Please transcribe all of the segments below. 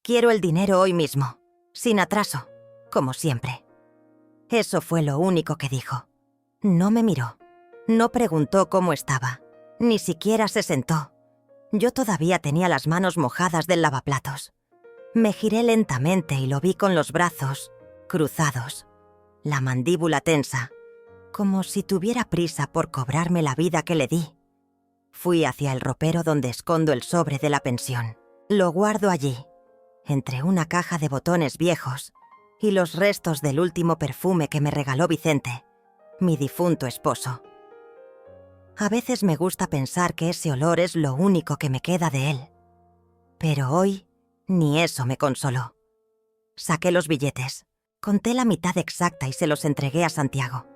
Quiero el dinero hoy mismo, sin atraso, como siempre. Eso fue lo único que dijo. No me miró, no preguntó cómo estaba, ni siquiera se sentó. Yo todavía tenía las manos mojadas del lavaplatos. Me giré lentamente y lo vi con los brazos cruzados, la mandíbula tensa, como si tuviera prisa por cobrarme la vida que le di. Fui hacia el ropero donde escondo el sobre de la pensión. Lo guardo allí, entre una caja de botones viejos y los restos del último perfume que me regaló Vicente, mi difunto esposo. A veces me gusta pensar que ese olor es lo único que me queda de él. Pero hoy ni eso me consoló. Saqué los billetes, conté la mitad exacta y se los entregué a Santiago.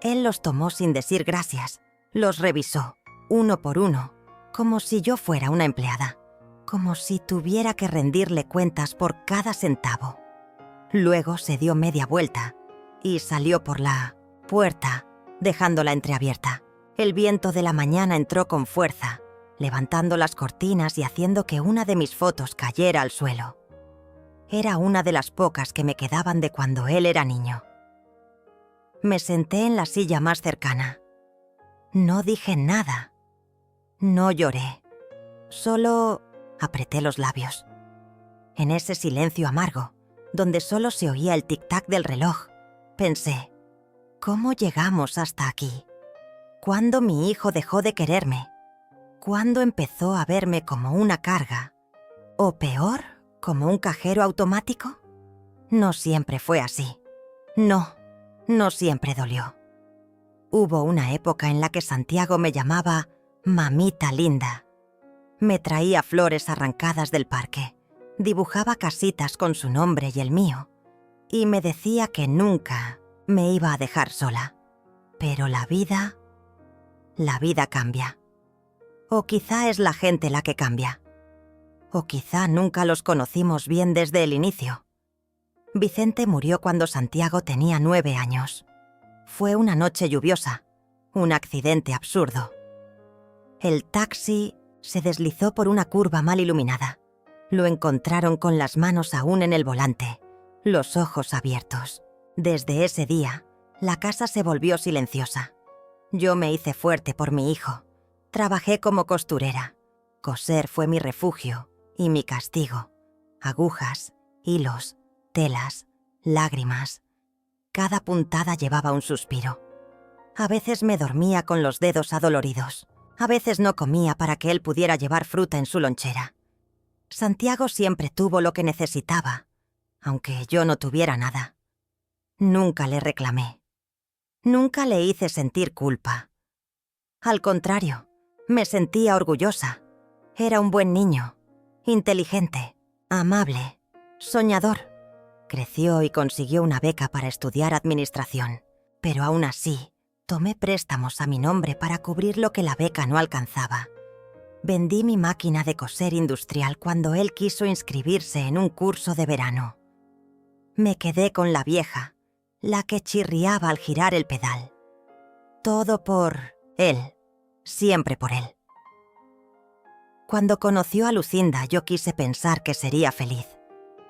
Él los tomó sin decir gracias, los revisó, uno por uno, como si yo fuera una empleada, como si tuviera que rendirle cuentas por cada centavo. Luego se dio media vuelta y salió por la puerta, dejándola entreabierta. El viento de la mañana entró con fuerza, levantando las cortinas y haciendo que una de mis fotos cayera al suelo. Era una de las pocas que me quedaban de cuando él era niño. Me senté en la silla más cercana. No dije nada. No lloré. Solo apreté los labios. En ese silencio amargo, donde solo se oía el tic-tac del reloj, pensé, ¿cómo llegamos hasta aquí? ¿Cuándo mi hijo dejó de quererme? ¿Cuándo empezó a verme como una carga? ¿O peor, como un cajero automático? No siempre fue así. No siempre dolió. Hubo una época en la que Santiago me llamaba mamita linda. Me traía flores arrancadas del parque, dibujaba casitas con su nombre y el mío, y me decía que nunca me iba a dejar sola. Pero la vida cambia. O quizá es la gente la que cambia. O quizá nunca los conocimos bien desde el inicio. Vicente murió cuando Santiago tenía 9 años. Fue una noche lluviosa, un accidente absurdo. El taxi se deslizó por una curva mal iluminada. Lo encontraron con las manos aún en el volante, los ojos abiertos. Desde ese día, la casa se volvió silenciosa. Yo me hice fuerte por mi hijo. Trabajé como costurera. Coser fue mi refugio y mi castigo. Agujas, hilos, telas, lágrimas. Cada puntada llevaba un suspiro. A veces me dormía con los dedos adoloridos. A veces no comía para que él pudiera llevar fruta en su lonchera. Santiago siempre tuvo lo que necesitaba, aunque yo no tuviera nada. Nunca le reclamé. Nunca le hice sentir culpa. Al contrario, me sentía orgullosa. Era un buen niño, inteligente, amable, soñador. Creció y consiguió una beca para estudiar administración, pero aún así, tomé préstamos a mi nombre para cubrir lo que la beca no alcanzaba. Vendí mi máquina de coser industrial cuando él quiso inscribirse en un curso de verano. Me quedé con la vieja, la que chirriaba al girar el pedal. Todo por él, siempre por él. Cuando conoció a Lucinda, yo quise pensar que sería feliz.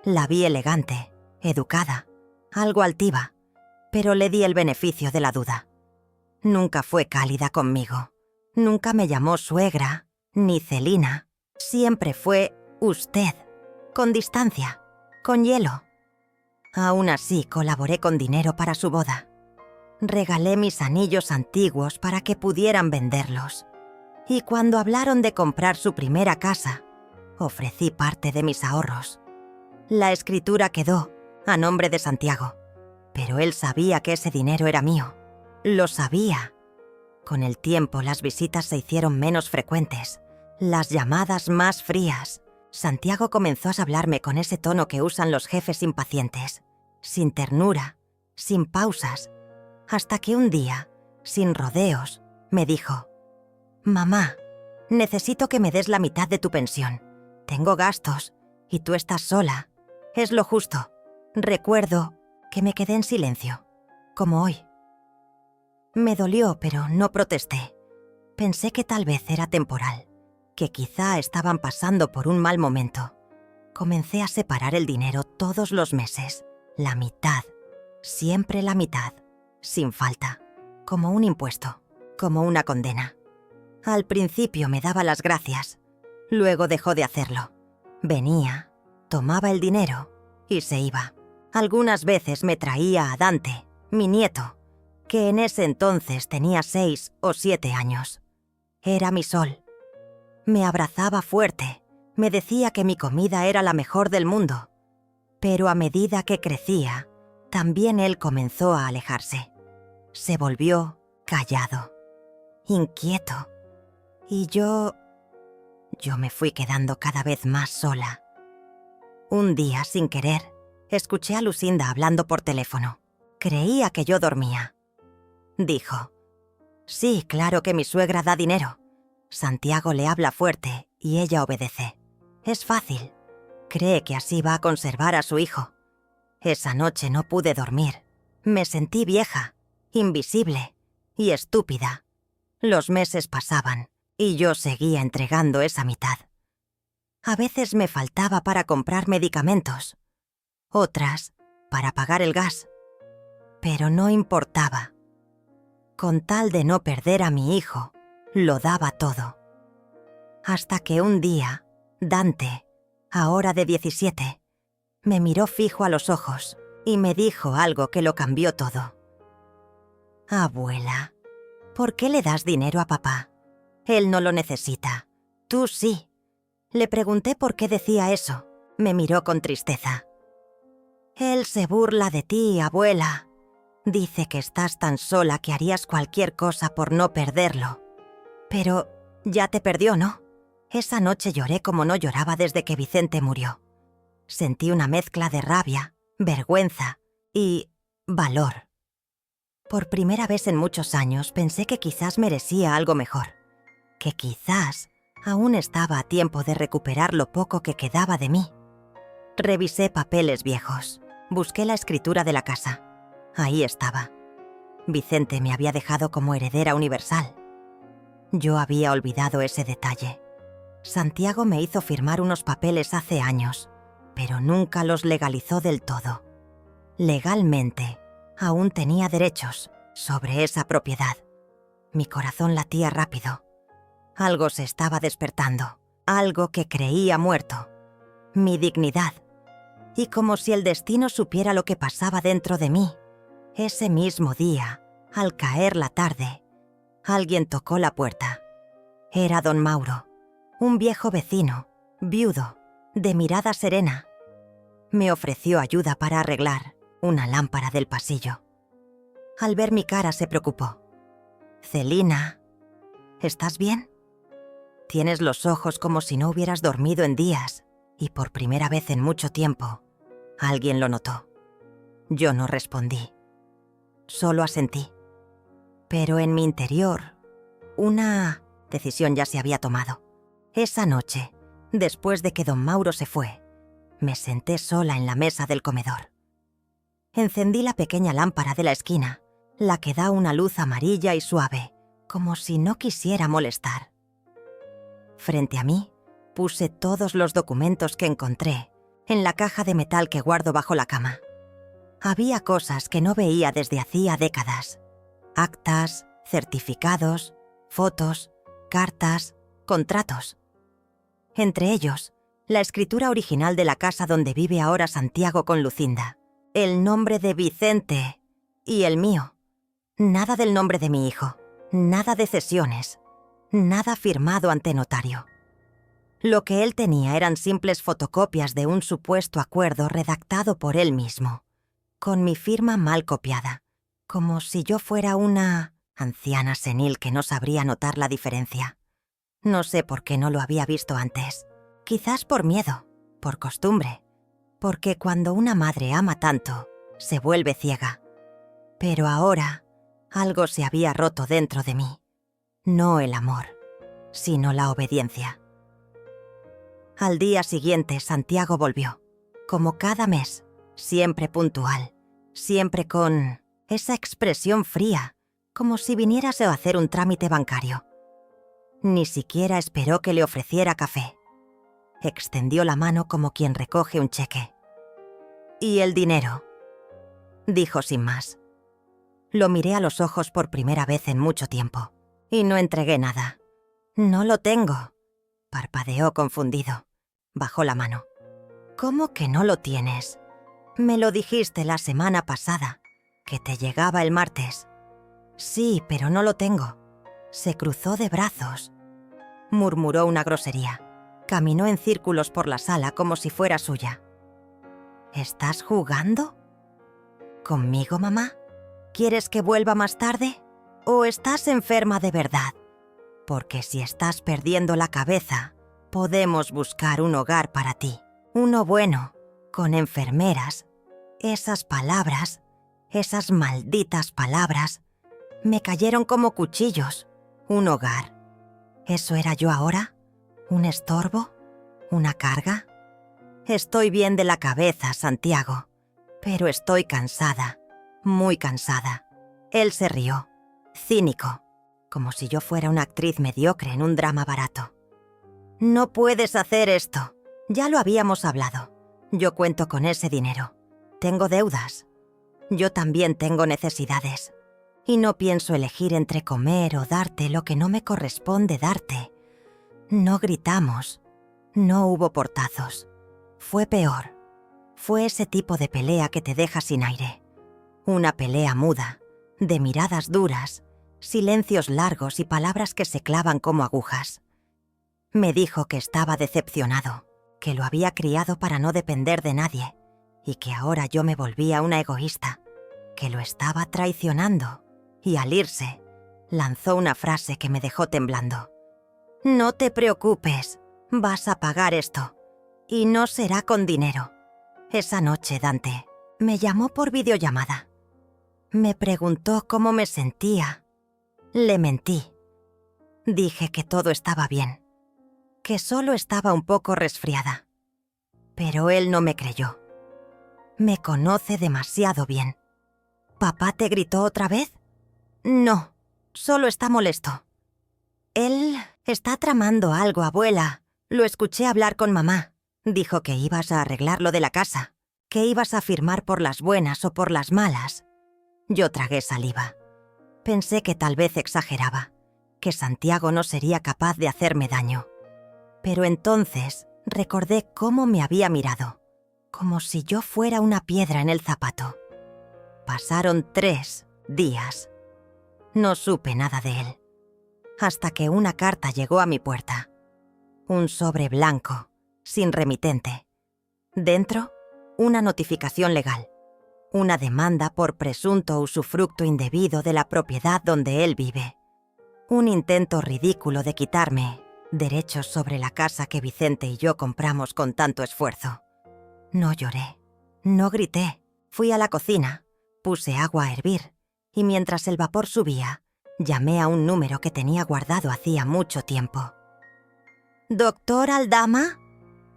La vi elegante, educada, algo altiva, pero le di el beneficio de la duda. Nunca fue cálida conmigo. Nunca me llamó suegra, ni Celina. Siempre fue usted, con distancia, con hielo. Aún así, colaboré con dinero para su boda. Regalé mis anillos antiguos para que pudieran venderlos. Y cuando hablaron de comprar su primera casa, ofrecí parte de mis ahorros. La escritura quedó a nombre de Santiago, pero él sabía que ese dinero era mío. Lo sabía. Con el tiempo las visitas se hicieron menos frecuentes, las llamadas más frías. Santiago comenzó a hablarme con ese tono que usan los jefes impacientes, sin ternura, sin pausas, hasta que un día, sin rodeos, me dijo: «Mamá, necesito que me des la mitad de tu pensión. Tengo gastos y tú estás sola. Es lo justo». Recuerdo que me quedé en silencio, como hoy. Me dolió, pero no protesté. Pensé que tal vez era temporal, que quizá estaban pasando por un mal momento. Comencé a separar el dinero todos los meses, la mitad, siempre la mitad, sin falta, como un impuesto, como una condena. Al principio me daba las gracias, luego dejó de hacerlo. Venía, tomaba el dinero y se iba. Algunas veces me traía a Dante, mi nieto, que en ese entonces tenía 6 o 7 años. Era mi sol. Me abrazaba fuerte, me decía que mi comida era la mejor del mundo. Pero a medida que crecía, también él comenzó a alejarse. Se volvió callado, inquieto. Y yo me fui quedando cada vez más sola. Un día, sin querer, escuché a Lucinda hablando por teléfono. Creía que yo dormía. Dijo: «Sí, claro que mi suegra da dinero. Santiago le habla fuerte y ella obedece. Es fácil. Cree que así va a conservar a su hijo». Esa noche no pude dormir. Me sentí vieja, invisible y estúpida. Los meses pasaban y yo seguía entregando esa mitad. A veces me faltaba para comprar medicamentos, otras para pagar el gas. Pero no importaba. Con tal de no perder a mi hijo, lo daba todo. Hasta que un día, Dante, ahora de 17, me miró fijo a los ojos y me dijo algo que lo cambió todo. «Abuela, ¿por qué le das dinero a papá? Él no lo necesita. Tú sí». Le pregunté por qué decía eso. Me miró con tristeza. «Él se burla de ti, abuela. Dice que estás tan sola que harías cualquier cosa por no perderlo. Pero ya te perdió, ¿no?». Esa noche lloré como no lloraba desde que Vicente murió. Sentí una mezcla de rabia, vergüenza y valor. Por primera vez en muchos años pensé que quizás merecía algo mejor, que quizás aún estaba a tiempo de recuperar lo poco que quedaba de mí. Revisé papeles viejos, busqué la escritura de la casa. Ahí estaba. Vicente me había dejado como heredera universal. Yo había olvidado ese detalle. Santiago me hizo firmar unos papeles hace años, pero nunca los legalizó del todo. Legalmente, aún tenía derechos sobre esa propiedad. Mi corazón latía rápido. Algo se estaba despertando, algo que creía muerto. Mi dignidad. Y como si el destino supiera lo que pasaba dentro de mí, ese mismo día, al caer la tarde, alguien tocó la puerta. Era don Mauro, un viejo vecino, viudo, de mirada serena. Me ofreció ayuda para arreglar una lámpara del pasillo. Al ver mi cara se preocupó. «Celina, ¿estás bien? Tienes los ojos como si no hubieras dormido en días y por primera vez en mucho tiempo, alguien lo notó». Yo no respondí. Solo asentí. Pero en mi interior, una decisión ya se había tomado. Esa noche, después de que don Mauro se fue, me senté sola en la mesa del comedor. Encendí la pequeña lámpara de la esquina, la que da una luz amarilla y suave, como si no quisiera molestar. Frente a mí, puse todos los documentos que encontré en la caja de metal que guardo bajo la cama. Había cosas que no veía desde hacía décadas. Actas, certificados, fotos, cartas, contratos. Entre ellos, la escritura original de la casa donde vive ahora Santiago con Lucinda, el nombre de Vicente y el mío. Nada del nombre de mi hijo, nada de cesiones, nada firmado ante notario. Lo que él tenía eran simples fotocopias de un supuesto acuerdo redactado por él mismo, con mi firma mal copiada, como si yo fuera una anciana senil que no sabría notar la diferencia. No sé por qué no lo había visto antes. Quizás por miedo, por costumbre, porque cuando una madre ama tanto, se vuelve ciega. Pero ahora, algo se había roto dentro de mí. No el amor, sino la obediencia. Al día siguiente, Santiago volvió, como cada mes, siempre puntual, siempre con esa expresión fría, como si viniérase a hacer un trámite bancario. Ni siquiera esperó que le ofreciera café. Extendió la mano como quien recoge un cheque. «¿Y el dinero?», dijo sin más. Lo miré a los ojos por primera vez en mucho tiempo, y no entregué nada. «No lo tengo», parpadeó confundido. Bajó la mano. «¿Cómo que no lo tienes? Me lo dijiste la semana pasada, que te llegaba el martes». «Sí, pero no lo tengo». Se cruzó de brazos. Murmuró una grosería. Caminó en círculos por la sala como si fuera suya. «¿Estás jugando? ¿Conmigo, mamá? ¿Quieres que vuelva más tarde? ¿O estás enferma de verdad? Porque si estás perdiendo la cabeza, podemos buscar un hogar para ti. Uno bueno, con enfermeras». Esas palabras, esas malditas palabras, me cayeron como cuchillos. Un hogar. ¿Eso era yo ahora? ¿Un estorbo? ¿Una carga? Estoy bien de la cabeza, Santiago, pero estoy cansada, muy cansada. Él se rió, cínico, como si yo fuera una actriz mediocre en un drama barato. «No puedes hacer esto. Ya lo habíamos hablado. Yo cuento con ese dinero. Tengo deudas. Yo también tengo necesidades. Y no pienso elegir entre comer o darte lo que no me corresponde darte». No gritamos. No hubo portazos. Fue peor. Fue ese tipo de pelea que te deja sin aire. Una pelea muda, de miradas duras, silencios largos y palabras que se clavan como agujas. Me dijo que estaba decepcionado, que lo había criado para no depender de nadie, y que ahora yo me volvía una egoísta, que lo estaba traicionando, y al irse, lanzó una frase que me dejó temblando. «No te preocupes, vas a pagar esto, y no será con dinero». Esa noche, Dante me llamó por videollamada. Me preguntó cómo me sentía. Le mentí. Dije que todo estaba bien, que solo estaba un poco resfriada. Pero él no me creyó. Me conoce demasiado bien. ¿Papá te gritó otra vez? No, solo está molesto. Él está tramando algo, abuela. Lo escuché hablar con mamá. Dijo que ibas a arreglar lo de la casa, que ibas a firmar por las buenas o por las malas. Yo tragué saliva. Pensé que tal vez exageraba, que Santiago no sería capaz de hacerme daño. Pero entonces recordé cómo me había mirado, como si yo fuera una piedra en el zapato. Pasaron 3 días. No supe nada de él, hasta que una carta llegó a mi puerta. Un sobre blanco, sin remitente. Dentro, una notificación legal. Una demanda por presunto usufructo indebido de la propiedad donde él vive. Un intento ridículo de quitarme derechos sobre la casa que Vicente y yo compramos con tanto esfuerzo. No lloré, no grité. Fui a la cocina, puse agua a hervir y mientras el vapor subía, llamé a un número que tenía guardado hacía mucho tiempo. «¿Doctor Aldama?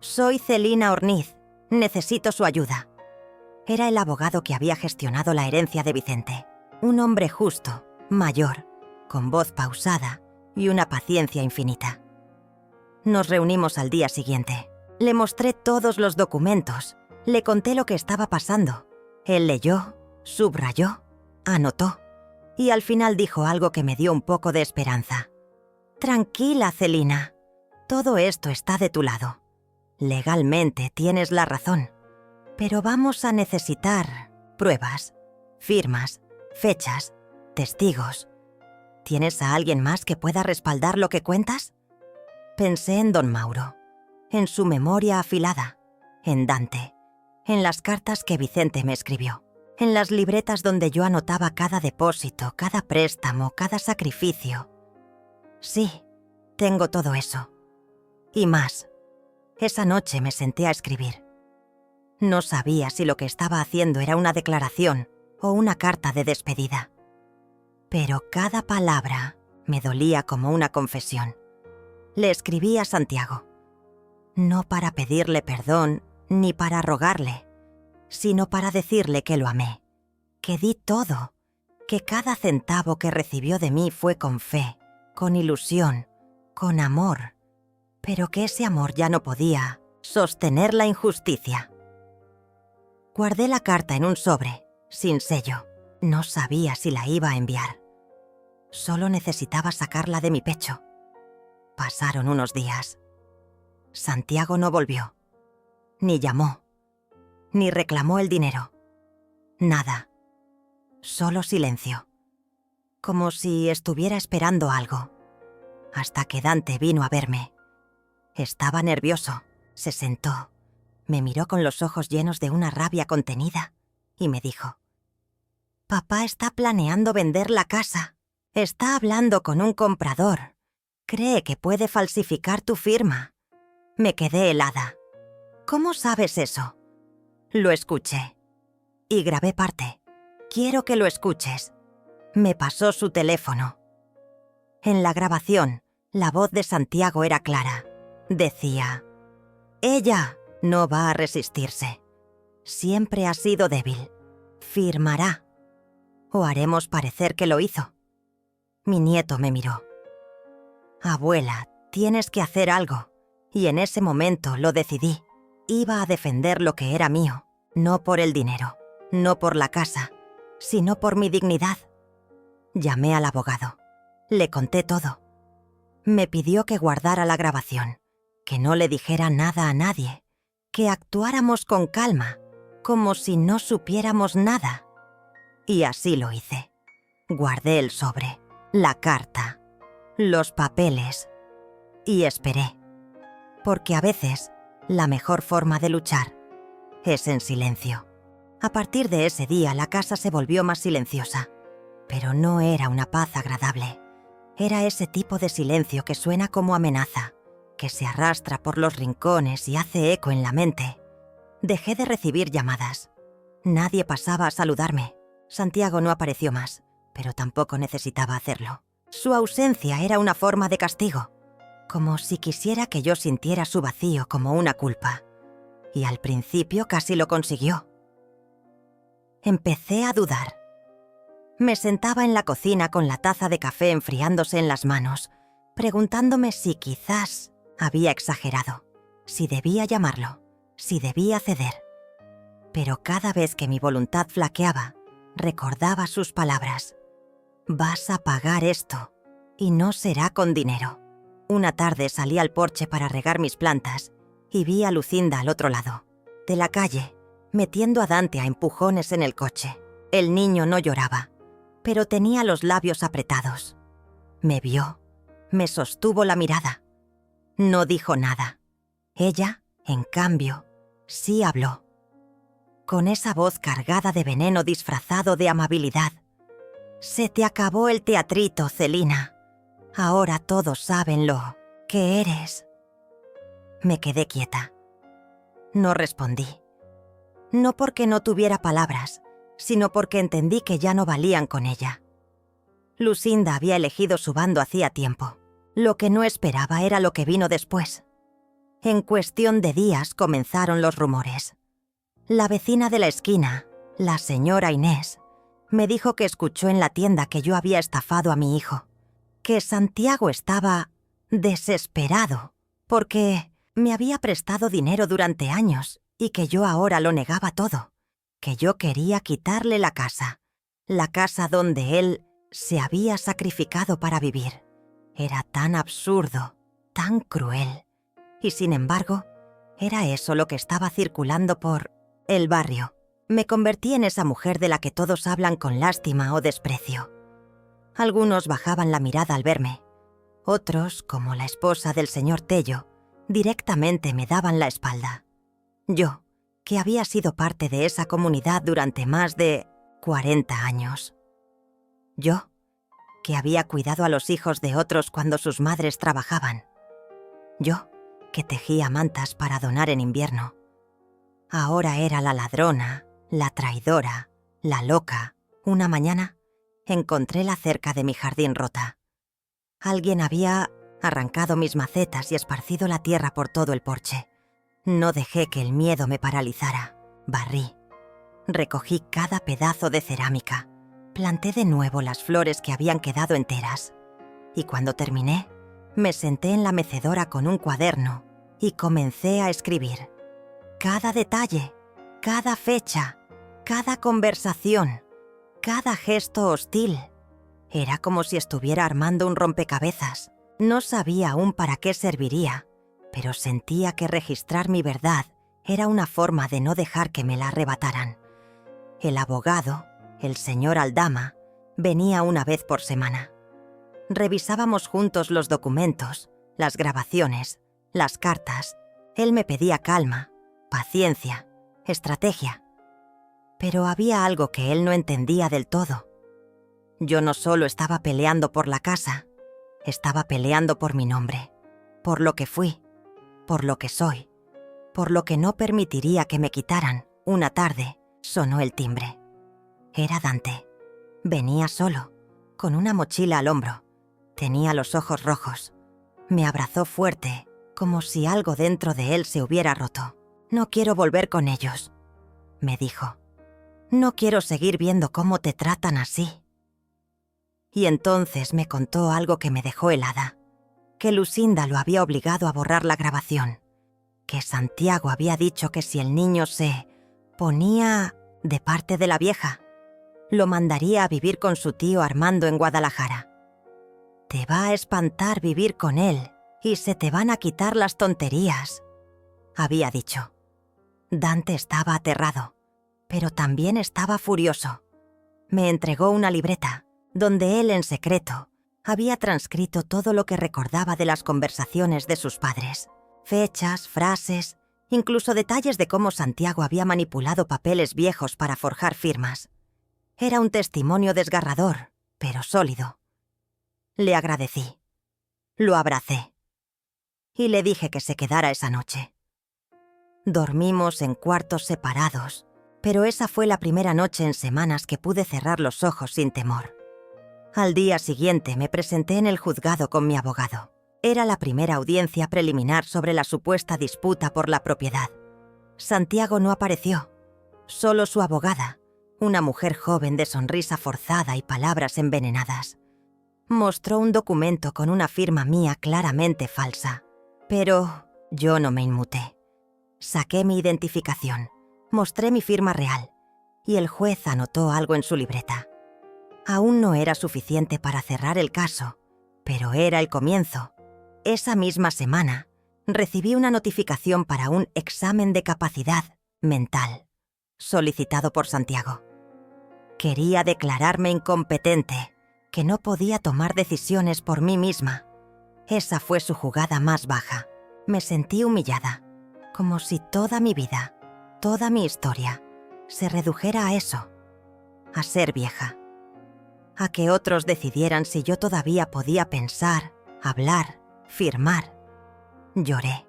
Soy Celina Orniz. Necesito su ayuda». Era el abogado que había gestionado la herencia de Vicente. Un hombre justo, mayor, con voz pausada y una paciencia infinita. Nos reunimos al día siguiente. Le mostré todos los documentos. Le conté lo que estaba pasando. Él leyó, subrayó, anotó. Y al final dijo algo que me dio un poco de esperanza. «Tranquila, Celina. Todo esto está de tu lado. Legalmente tienes la razón. Pero vamos a necesitar pruebas, firmas, fechas, testigos. ¿Tienes a alguien más que pueda respaldar lo que cuentas?» Pensé en don Mauro, en su memoria afilada, en Dante, en las cartas que Vicente me escribió, en las libretas donde yo anotaba cada depósito, cada préstamo, cada sacrificio. Sí, tengo todo eso. Y más. Esa noche me senté a escribir. No sabía si lo que estaba haciendo era una declaración o una carta de despedida. Pero cada palabra me dolía como una confesión. Le escribí a Santiago. No para pedirle perdón ni para rogarle, sino para decirle que lo amé, que di todo, que cada centavo que recibió de mí fue con fe, con ilusión, con amor. pero que ese amor ya no podía sostener la injusticia. Guardé la carta en un sobre, sin sello. No sabía si la iba a enviar. Solo necesitaba sacarla de mi pecho. Pasaron unos días. Santiago no volvió. Ni llamó. Ni reclamó el dinero. Nada. Solo silencio. Como si estuviera esperando algo. Hasta que Dante vino a verme. Estaba nervioso. Se sentó. Me miró con los ojos llenos de una rabia contenida y me dijo: «Papá está planeando vender la casa. Está hablando con un comprador. Cree que puede falsificar tu firma». Me quedé helada. «¿Cómo sabes eso?» Lo escuché. Y grabé parte. Quiero que lo escuches. Me pasó su teléfono. En la grabación, la voz de Santiago era clara. Decía: «Ella no va a resistirse. Siempre ha sido débil. Firmará. O haremos parecer que lo hizo». Mi nieto me miró. «Abuela, tienes que hacer algo». Y en ese momento lo decidí. Iba a defender lo que era mío, no por el dinero, no por la casa, sino por mi dignidad. Llamé al abogado. Le conté todo. Me pidió que guardara la grabación, que no le dijera nada a nadie, que actuáramos con calma, como si no supiéramos nada. Y así lo hice. Guardé el sobre, la carta, los papeles y esperé. Porque a veces la mejor forma de luchar es en silencio. A partir de ese día la casa se volvió más silenciosa, pero no era una paz agradable. Era ese tipo de silencio que suena como amenaza, que se arrastra por los rincones y hace eco en la mente. Dejé de recibir llamadas. Nadie pasaba a saludarme. Santiago no apareció más, pero tampoco necesitaba hacerlo. Su ausencia era una forma de castigo, como si quisiera que yo sintiera su vacío como una culpa. Y al principio casi lo consiguió. Empecé a dudar. Me sentaba en la cocina con la taza de café enfriándose en las manos, preguntándome si quizás había exagerado, si debía llamarlo, si debía ceder. Pero cada vez que mi voluntad flaqueaba, recordaba sus palabras: «Vas a pagar esto, y no será con dinero». Una tarde salí al porche para regar mis plantas y vi a Lucinda al otro lado, de la calle, metiendo a Dante a empujones en el coche. El niño no lloraba, pero tenía los labios apretados. Me vio, me sostuvo la mirada. No dijo nada. Ella, en cambio, sí habló. Con esa voz cargada de veneno disfrazado de amabilidad. «Se te acabó el teatrito, Celina. Ahora todos saben lo que eres». Me quedé quieta. No respondí. No porque no tuviera palabras, sino porque entendí que ya no valían con ella. Lucinda había elegido su bando hacía tiempo. Lo que no esperaba era lo que vino después. En cuestión de días comenzaron los rumores. La vecina de la esquina, la señora Inés, me dijo que escuchó en la tienda que yo había estafado a mi hijo, que Santiago estaba desesperado porque me había prestado dinero durante años y que yo ahora lo negaba todo, que yo quería quitarle la casa donde él se había sacrificado para vivir. Era tan absurdo, tan cruel, y sin embargo, era eso lo que estaba circulando por el barrio. Me convertí en esa mujer de la que todos hablan con lástima o desprecio. Algunos bajaban la mirada al verme. Otros, como la esposa del señor Tello, directamente me daban la espalda. Yo, que había sido parte de esa comunidad durante más de 40 años. Yo, que había cuidado a los hijos de otros cuando sus madres trabajaban. Yo, que tejía mantas para donar en invierno. Ahora era la ladrona, la traidora, la loca. Una mañana encontré la cerca de mi jardín rota. Alguien había arrancado mis macetas y esparcido la tierra por todo el porche. No dejé que el miedo me paralizara. Barrí. Recogí cada pedazo de cerámica. Planté de nuevo las flores que habían quedado enteras. Y cuando terminé, Me senté en la mecedora con un cuaderno y comencé a escribir. Cada detalle, cada fecha, cada conversación, cada gesto hostil. Era como si estuviera armando un rompecabezas. No sabía aún para qué serviría, pero sentía que registrar mi verdad era una forma de no dejar que me la arrebataran. El abogado, el señor Aldama, venía una vez por semana. Revisábamos juntos los documentos, las grabaciones, las cartas. Él me pedía calma, paciencia, estrategia. Pero había algo que él no entendía del todo. Yo no solo estaba peleando por la casa, estaba peleando por mi nombre, por lo que fui, por lo que soy, por lo que no permitiría que me quitaran. Una tarde sonó el timbre. Era Dante. Venía solo, con una mochila al hombro. Tenía los ojos rojos. Me abrazó fuerte, como si algo dentro de él se hubiera roto. «No quiero volver con ellos», me dijo. «No quiero seguir viendo cómo te tratan así». Y entonces me contó algo que me dejó helada. Que Lucinda lo había obligado a borrar la grabación. Que Santiago había dicho que si el niño se ponía de parte de la vieja, lo mandaría a vivir con su tío Armando en Guadalajara. «Te va a espantar vivir con él y se te van a quitar las tonterías», había dicho. Dante estaba aterrado, pero también estaba furioso. Me entregó una libreta, donde él en secreto había transcrito todo lo que recordaba de las conversaciones de sus padres. Fechas, frases, incluso detalles de cómo Santiago había manipulado papeles viejos para forjar firmas. Era un testimonio desgarrador, pero sólido. Le agradecí. Lo abracé. Y le dije que se quedara esa noche. Dormimos en cuartos separados, pero esa fue la primera noche en semanas que pude cerrar los ojos sin temor. Al día siguiente me presenté en el juzgado con mi abogado. Era la primera audiencia preliminar sobre la supuesta disputa por la propiedad. Santiago no apareció. Solo su abogada, una mujer joven de sonrisa forzada y palabras envenenadas. Mostró un documento con una firma mía claramente falsa. Pero yo no me inmuté. Saqué mi identificación, mostré mi firma real, y el juez anotó algo en su libreta. Aún no era suficiente para cerrar el caso, pero era el comienzo. Esa misma semana, recibí una notificación para un examen de capacidad mental, solicitado por Santiago. Quería declararme incompetente, que no podía tomar decisiones por mí misma. Esa fue su jugada más baja. Me sentí humillada, como si toda mi vida, toda mi historia, se redujera a eso, a ser vieja. A que otros decidieran si yo todavía podía pensar, hablar, firmar. Lloré.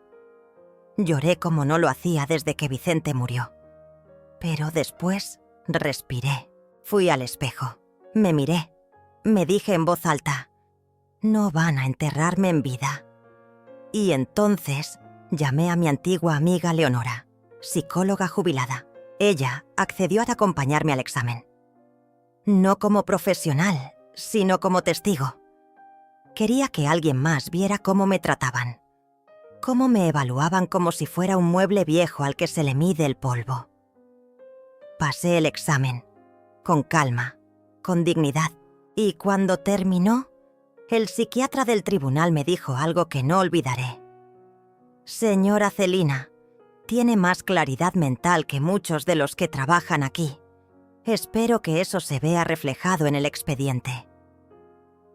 Lloré como no lo hacía desde que Vicente murió. Pero después respiré. Fui al espejo. Me miré. Me dije en voz alta: «No van a enterrarme en vida». Y entonces llamé a mi antigua amiga Leonora, psicóloga jubilada. Ella accedió a acompañarme al examen. No como profesional, sino como testigo. Quería que alguien más viera cómo me trataban. Cómo me evaluaban como si fuera un mueble viejo al que se le mide el polvo. Pasé el examen, con calma, con dignidad. Y cuando terminó, el psiquiatra del tribunal me dijo algo que no olvidaré. «Señora Celina, tiene más claridad mental que muchos de los que trabajan aquí. Espero que eso se vea reflejado en el expediente».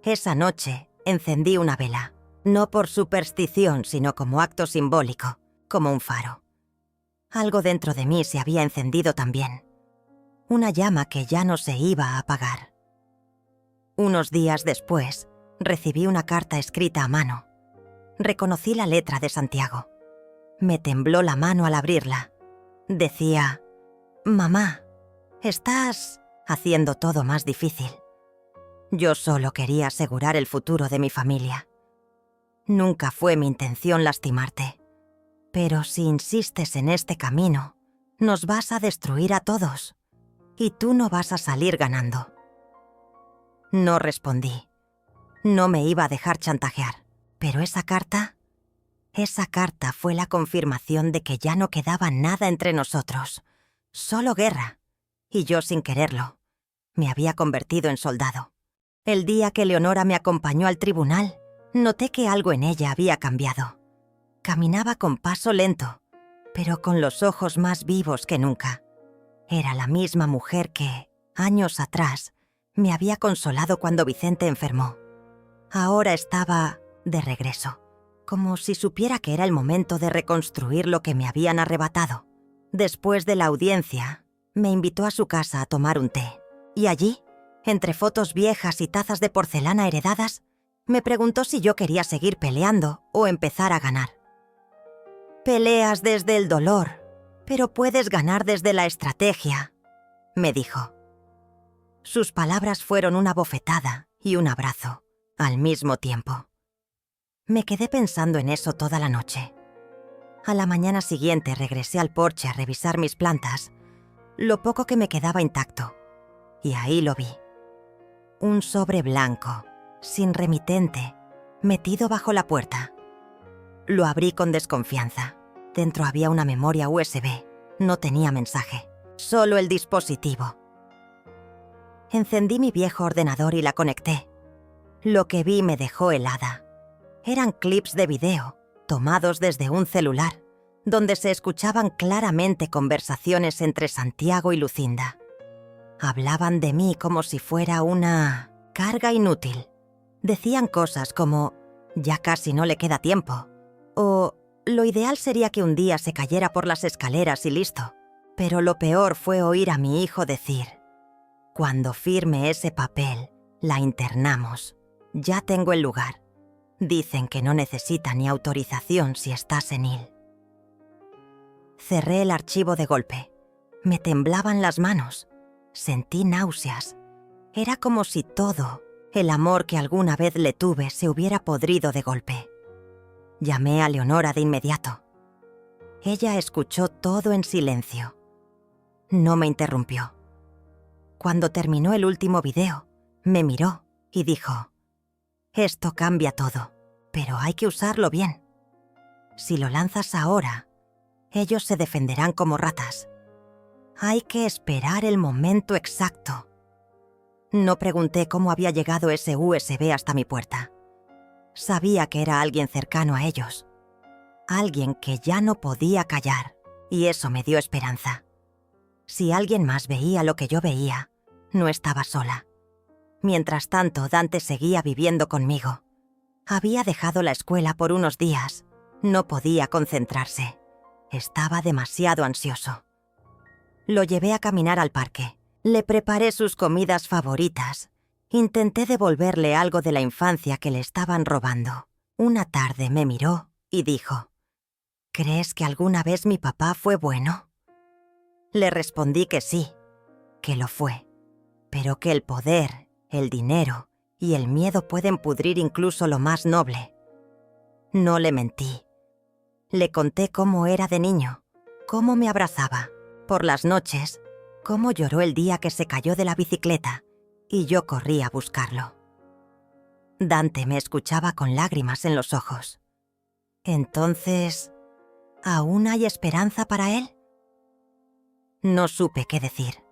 Esa noche encendí una vela, no por superstición, sino como acto simbólico, como un faro. Algo dentro de mí se había encendido también. Una llama que ya no se iba a apagar. Unos días después, recibí una carta escrita a mano. Reconocí la letra de Santiago. Me tembló la mano al abrirla. Decía: «Mamá, estás haciendo todo más difícil». Yo solo quería asegurar el futuro de mi familia. Nunca fue mi intención lastimarte. Pero si insistes en este camino, nos vas a destruir a todos. Y tú no vas a salir ganando. No respondí. No me iba a dejar chantajear. Pero esa carta fue la confirmación de que ya no quedaba nada entre nosotros. Solo guerra. Y yo, sin quererlo, me había convertido en soldado. El día que Leonora me acompañó al tribunal, noté que algo en ella había cambiado. Caminaba con paso lento, pero con los ojos más vivos que nunca. Era la misma mujer que, años atrás, me había consolado cuando Vicente enfermó. Ahora estaba de regreso, como si supiera que era el momento de reconstruir lo que me habían arrebatado. Después de la audiencia, me invitó a su casa a tomar un té, y allí, entre fotos viejas y tazas de porcelana heredadas, me preguntó si yo quería seguir peleando o empezar a ganar. «Peleas desde el dolor, pero puedes ganar desde la estrategia», me dijo. Sus palabras fueron una bofetada y un abrazo, al mismo tiempo. Me quedé pensando en eso toda la noche. A la mañana siguiente regresé al porche a revisar mis plantas, lo poco que me quedaba intacto, y ahí lo vi. Un sobre blanco, sin remitente, metido bajo la puerta. Lo abrí con desconfianza. Dentro había una memoria USB. No tenía mensaje, solo el dispositivo. Encendí mi viejo ordenador y la conecté. Lo que vi me dejó helada. Eran clips de video, tomados desde un celular, donde se escuchaban claramente conversaciones entre Santiago y Lucinda. Hablaban de mí como si fuera una carga inútil. Decían cosas como «ya casi no le queda tiempo» o «lo ideal sería que un día se cayera por las escaleras y listo». Pero lo peor fue oír a mi hijo decir «cuando firme ese papel, la internamos. Ya tengo el lugar. Dicen que no necesita ni autorización si está senil». Cerré el archivo de golpe. Me temblaban las manos. Sentí náuseas. Era como si todo, el amor que alguna vez le tuve, se hubiera podrido de golpe. Llamé a Leonora de inmediato. Ella escuchó todo en silencio. No me interrumpió. Cuando terminó el último video, me miró y dijo: «Esto cambia todo, pero hay que usarlo bien. Si lo lanzas ahora, ellos se defenderán como ratas. Hay que esperar el momento exacto». No pregunté cómo había llegado ese USB hasta mi puerta. Sabía que era alguien cercano a ellos. Alguien que ya no podía callar, y eso me dio esperanza. Si alguien más veía lo que yo veía, no estaba sola. Mientras tanto, Dante seguía viviendo conmigo. Había dejado la escuela por unos días. No podía concentrarse. Estaba demasiado ansioso. Lo llevé a caminar al parque. Le preparé sus comidas favoritas. Intenté devolverle algo de la infancia que le estaban robando. Una tarde me miró y dijo: «¿Crees que alguna vez mi papá fue bueno?». Le respondí que sí, que lo fue, pero que el poder, el dinero y el miedo pueden pudrir incluso lo más noble. No le mentí. Le conté cómo era de niño, cómo me abrazaba, por las noches, cómo lloró el día que se cayó de la bicicleta y yo corrí a buscarlo. Dante me escuchaba con lágrimas en los ojos. Entonces, ¿aún hay esperanza para él? No supe qué decir.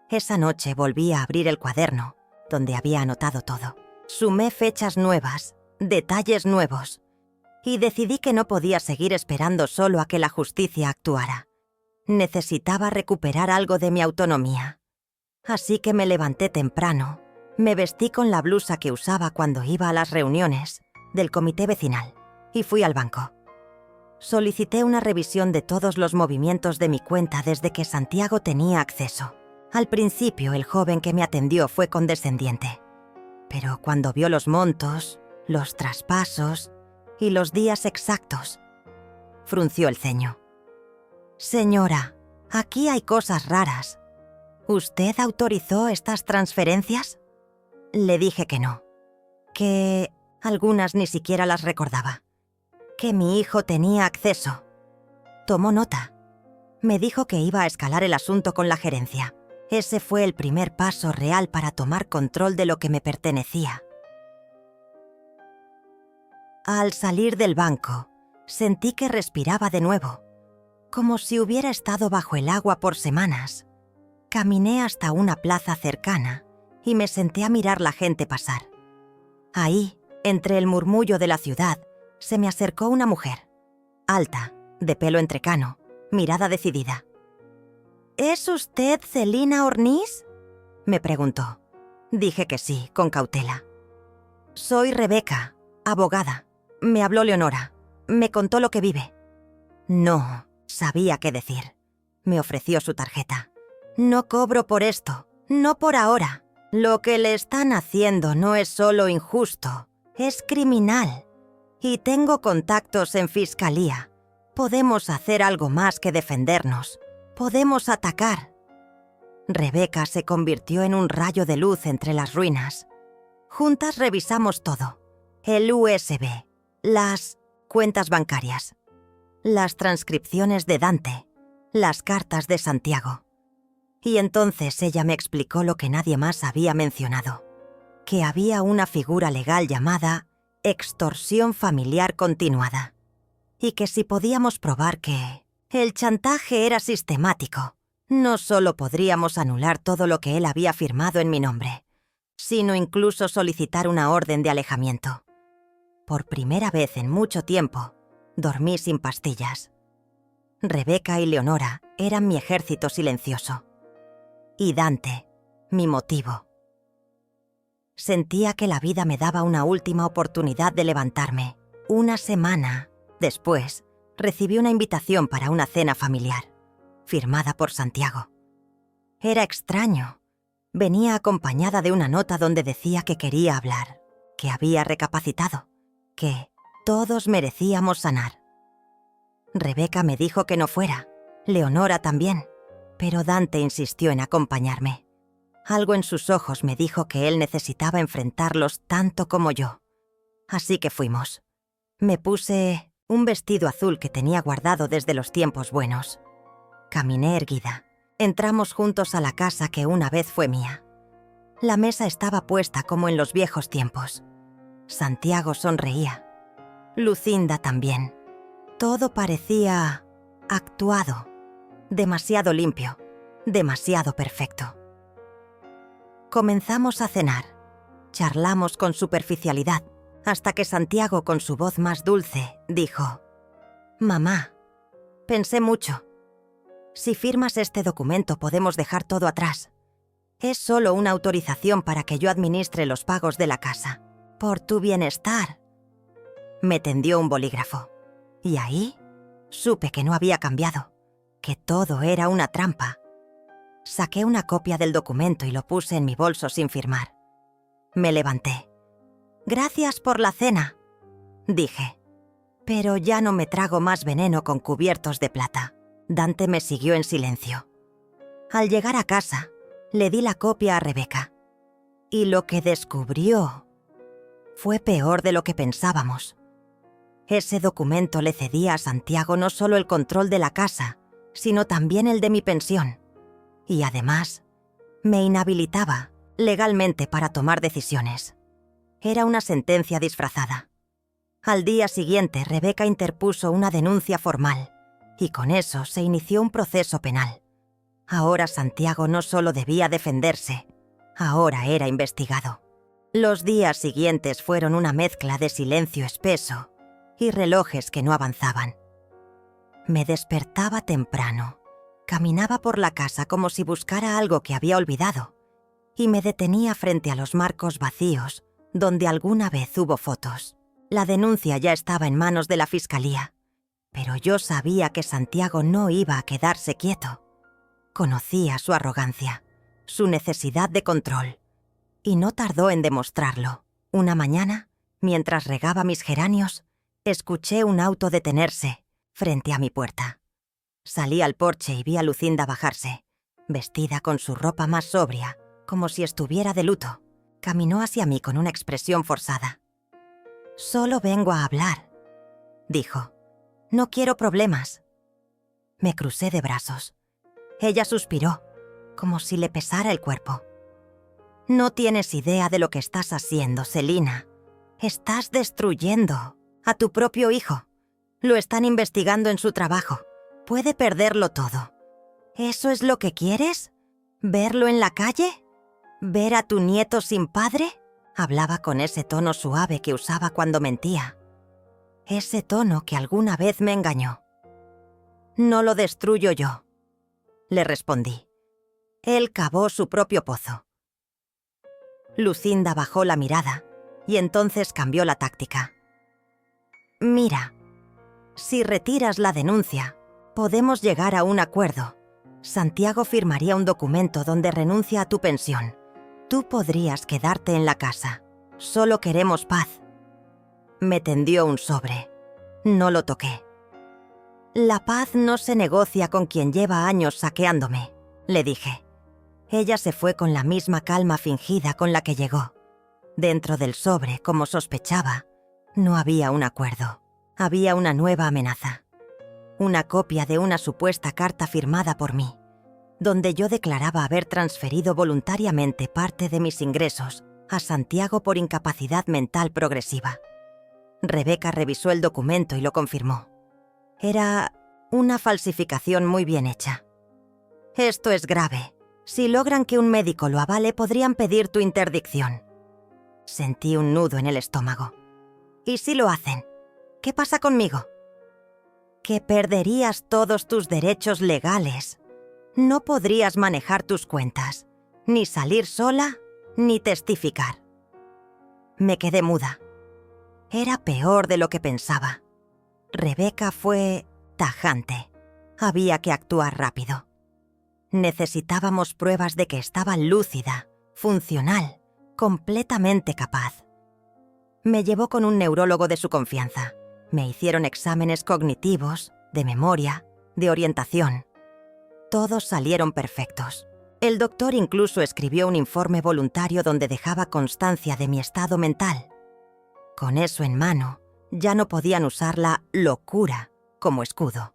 Esa noche volví a abrir el cuaderno, donde había anotado todo. Sumé fechas nuevas, detalles nuevos, y decidí que no podía seguir esperando solo a que la justicia actuara. Necesitaba recuperar algo de mi autonomía. Así que me levanté temprano, me vestí con la blusa que usaba cuando iba a las reuniones del comité vecinal y fui al banco. Solicité una revisión de todos los movimientos de mi cuenta desde que Santiago tenía acceso. Al principio, el joven que me atendió fue condescendiente, pero cuando vio los montos, los traspasos y los días exactos, frunció el ceño. «Señora, aquí hay cosas raras. ¿Usted autorizó estas transferencias?». Le dije que no, que algunas ni siquiera las recordaba, que mi hijo tenía acceso. Tomó nota. Me dijo que iba a escalar el asunto con la gerencia. Ese fue el primer paso real para tomar control de lo que me pertenecía. Al salir del banco, sentí que respiraba de nuevo, como si hubiera estado bajo el agua por semanas. Caminé hasta una plaza cercana y me senté a mirar la gente pasar. Ahí, entre el murmullo de la ciudad, se me acercó una mujer, alta, de pelo entrecano, mirada decidida. ¿Es usted Celina Ornish?, me preguntó. Dije que sí, con cautela. Soy Rebeca, abogada. Me habló Leonora. Me contó lo que vive. No sabía qué decir. Me ofreció su tarjeta. No cobro por esto, no por ahora. Lo que le están haciendo no es solo injusto, es criminal. Y tengo contactos en fiscalía. Podemos hacer algo más que defendernos. Podemos atacar. Rebeca se convirtió en un rayo de luz entre las ruinas. Juntas revisamos todo. El USB, las cuentas bancarias, las transcripciones de Dante, las cartas de Santiago. Y entonces ella me explicó lo que nadie más había mencionado, que había una figura legal llamada extorsión familiar continuada, y que si podíamos probar que el chantaje era sistemático, no solo podríamos anular todo lo que él había firmado en mi nombre, sino incluso solicitar una orden de alejamiento. Por primera vez en mucho tiempo, dormí sin pastillas. Rebeca y Leonora eran mi ejército silencioso. Y Dante, mi motivo. Sentía que la vida me daba una última oportunidad de levantarme. Una semana después, recibí una invitación para una cena familiar, firmada por Santiago. Era extraño. Venía acompañada de una nota donde decía que quería hablar, que había recapacitado, que todos merecíamos sanar. Rebeca me dijo que no fuera, Leonora también, pero Dante insistió en acompañarme. Algo en sus ojos me dijo que él necesitaba enfrentarlos tanto como yo. Así que fuimos. Me puse un vestido azul que tenía guardado desde los tiempos buenos. Caminé erguida. Entramos juntos a la casa que una vez fue mía. La mesa estaba puesta como en los viejos tiempos. Santiago sonreía. Lucinda también. Todo parecía actuado, demasiado limpio, demasiado perfecto. Comenzamos a cenar. Charlamos con superficialidad, hasta que Santiago, con su voz más dulce, dijo: «Mamá, pensé mucho. Si firmas este documento podemos dejar todo atrás. Es solo una autorización para que yo administre los pagos de la casa. Por tu bienestar». Me tendió un bolígrafo. Y ahí supe que no había cambiado, que todo era una trampa. Saqué una copia del documento y lo puse en mi bolso sin firmar. Me levanté. «Gracias por la cena», dije. «Pero ya no me trago más veneno con cubiertos de plata». Dante me siguió en silencio. Al llegar a casa, le di la copia a Rebeca. Y lo que descubrió fue peor de lo que pensábamos. Ese documento le cedía a Santiago no solo el control de la casa, sino también el de mi pensión. Y además, me inhabilitaba legalmente para tomar decisiones. Era una sentencia disfrazada. Al día siguiente, Rebeca interpuso una denuncia formal, y con eso se inició un proceso penal. Ahora Santiago no solo debía defenderse, ahora era investigado. Los días siguientes fueron una mezcla de silencio espeso y relojes que no avanzaban. Me despertaba temprano, caminaba por la casa como si buscara algo que había olvidado, y me detenía frente a los marcos vacíos donde alguna vez hubo fotos. La denuncia ya estaba en manos de la fiscalía, pero yo sabía que Santiago no iba a quedarse quieto. Conocía su arrogancia, su necesidad de control, y no tardó en demostrarlo. Una mañana, mientras regaba mis geranios, escuché un auto detenerse frente a mi puerta. Salí al porche y vi a Lucinda bajarse, vestida con su ropa más sobria, como si estuviera de luto. Caminó hacia mí con una expresión forzada. «Solo vengo a hablar», dijo. «No quiero problemas». Me crucé de brazos. Ella suspiró, como si le pesara el cuerpo. «No tienes idea de lo que estás haciendo, Celina. Estás destruyendo A tu propio hijo. Lo están investigando en su trabajo. Puede perderlo todo. ¿Eso es lo que quieres? ¿Verlo en la calle? ¿Ver a tu nieto sin padre? Hablaba con ese tono suave que usaba cuando mentía. Ese tono que alguna vez me engañó. No lo destruyo yo, le respondí. Él cavó su propio pozo. Lucinda bajó la mirada y entonces cambió la táctica. Mira, si retiras la denuncia, podemos llegar a un acuerdo. Santiago firmaría un documento donde renuncia a tu pensión. Tú podrías quedarte en la casa. Solo queremos paz. Me tendió un sobre. No lo toqué. La paz no se negocia con quien lleva años saqueándome, le dije. Ella se fue con la misma calma fingida con la que llegó. Dentro del sobre, como sospechaba, no había un acuerdo. Había una nueva amenaza. Una copia de una supuesta carta firmada por mí, donde yo declaraba haber transferido voluntariamente parte de mis ingresos a Santiago por incapacidad mental progresiva. Rebeca revisó el documento y lo confirmó. Era una falsificación muy bien hecha. Esto es grave. Si logran que un médico lo avale, podrían pedir tu interdicción. Sentí un nudo en el estómago. ¿Y si lo hacen? ¿Qué pasa conmigo? Que perderías todos tus derechos legales. No podrías manejar tus cuentas, ni salir sola, ni testificar. Me quedé muda. Era peor de lo que pensaba. Rebeca fue tajante. Había que actuar rápido. Necesitábamos pruebas de que estaba lúcida, funcional, completamente capaz. Me llevó con un neurólogo de su confianza. Me hicieron exámenes cognitivos, de memoria, de orientación. Todos salieron perfectos. El doctor incluso escribió un informe voluntario donde dejaba constancia de mi estado mental. Con eso en mano, ya no podían usar la locura como escudo.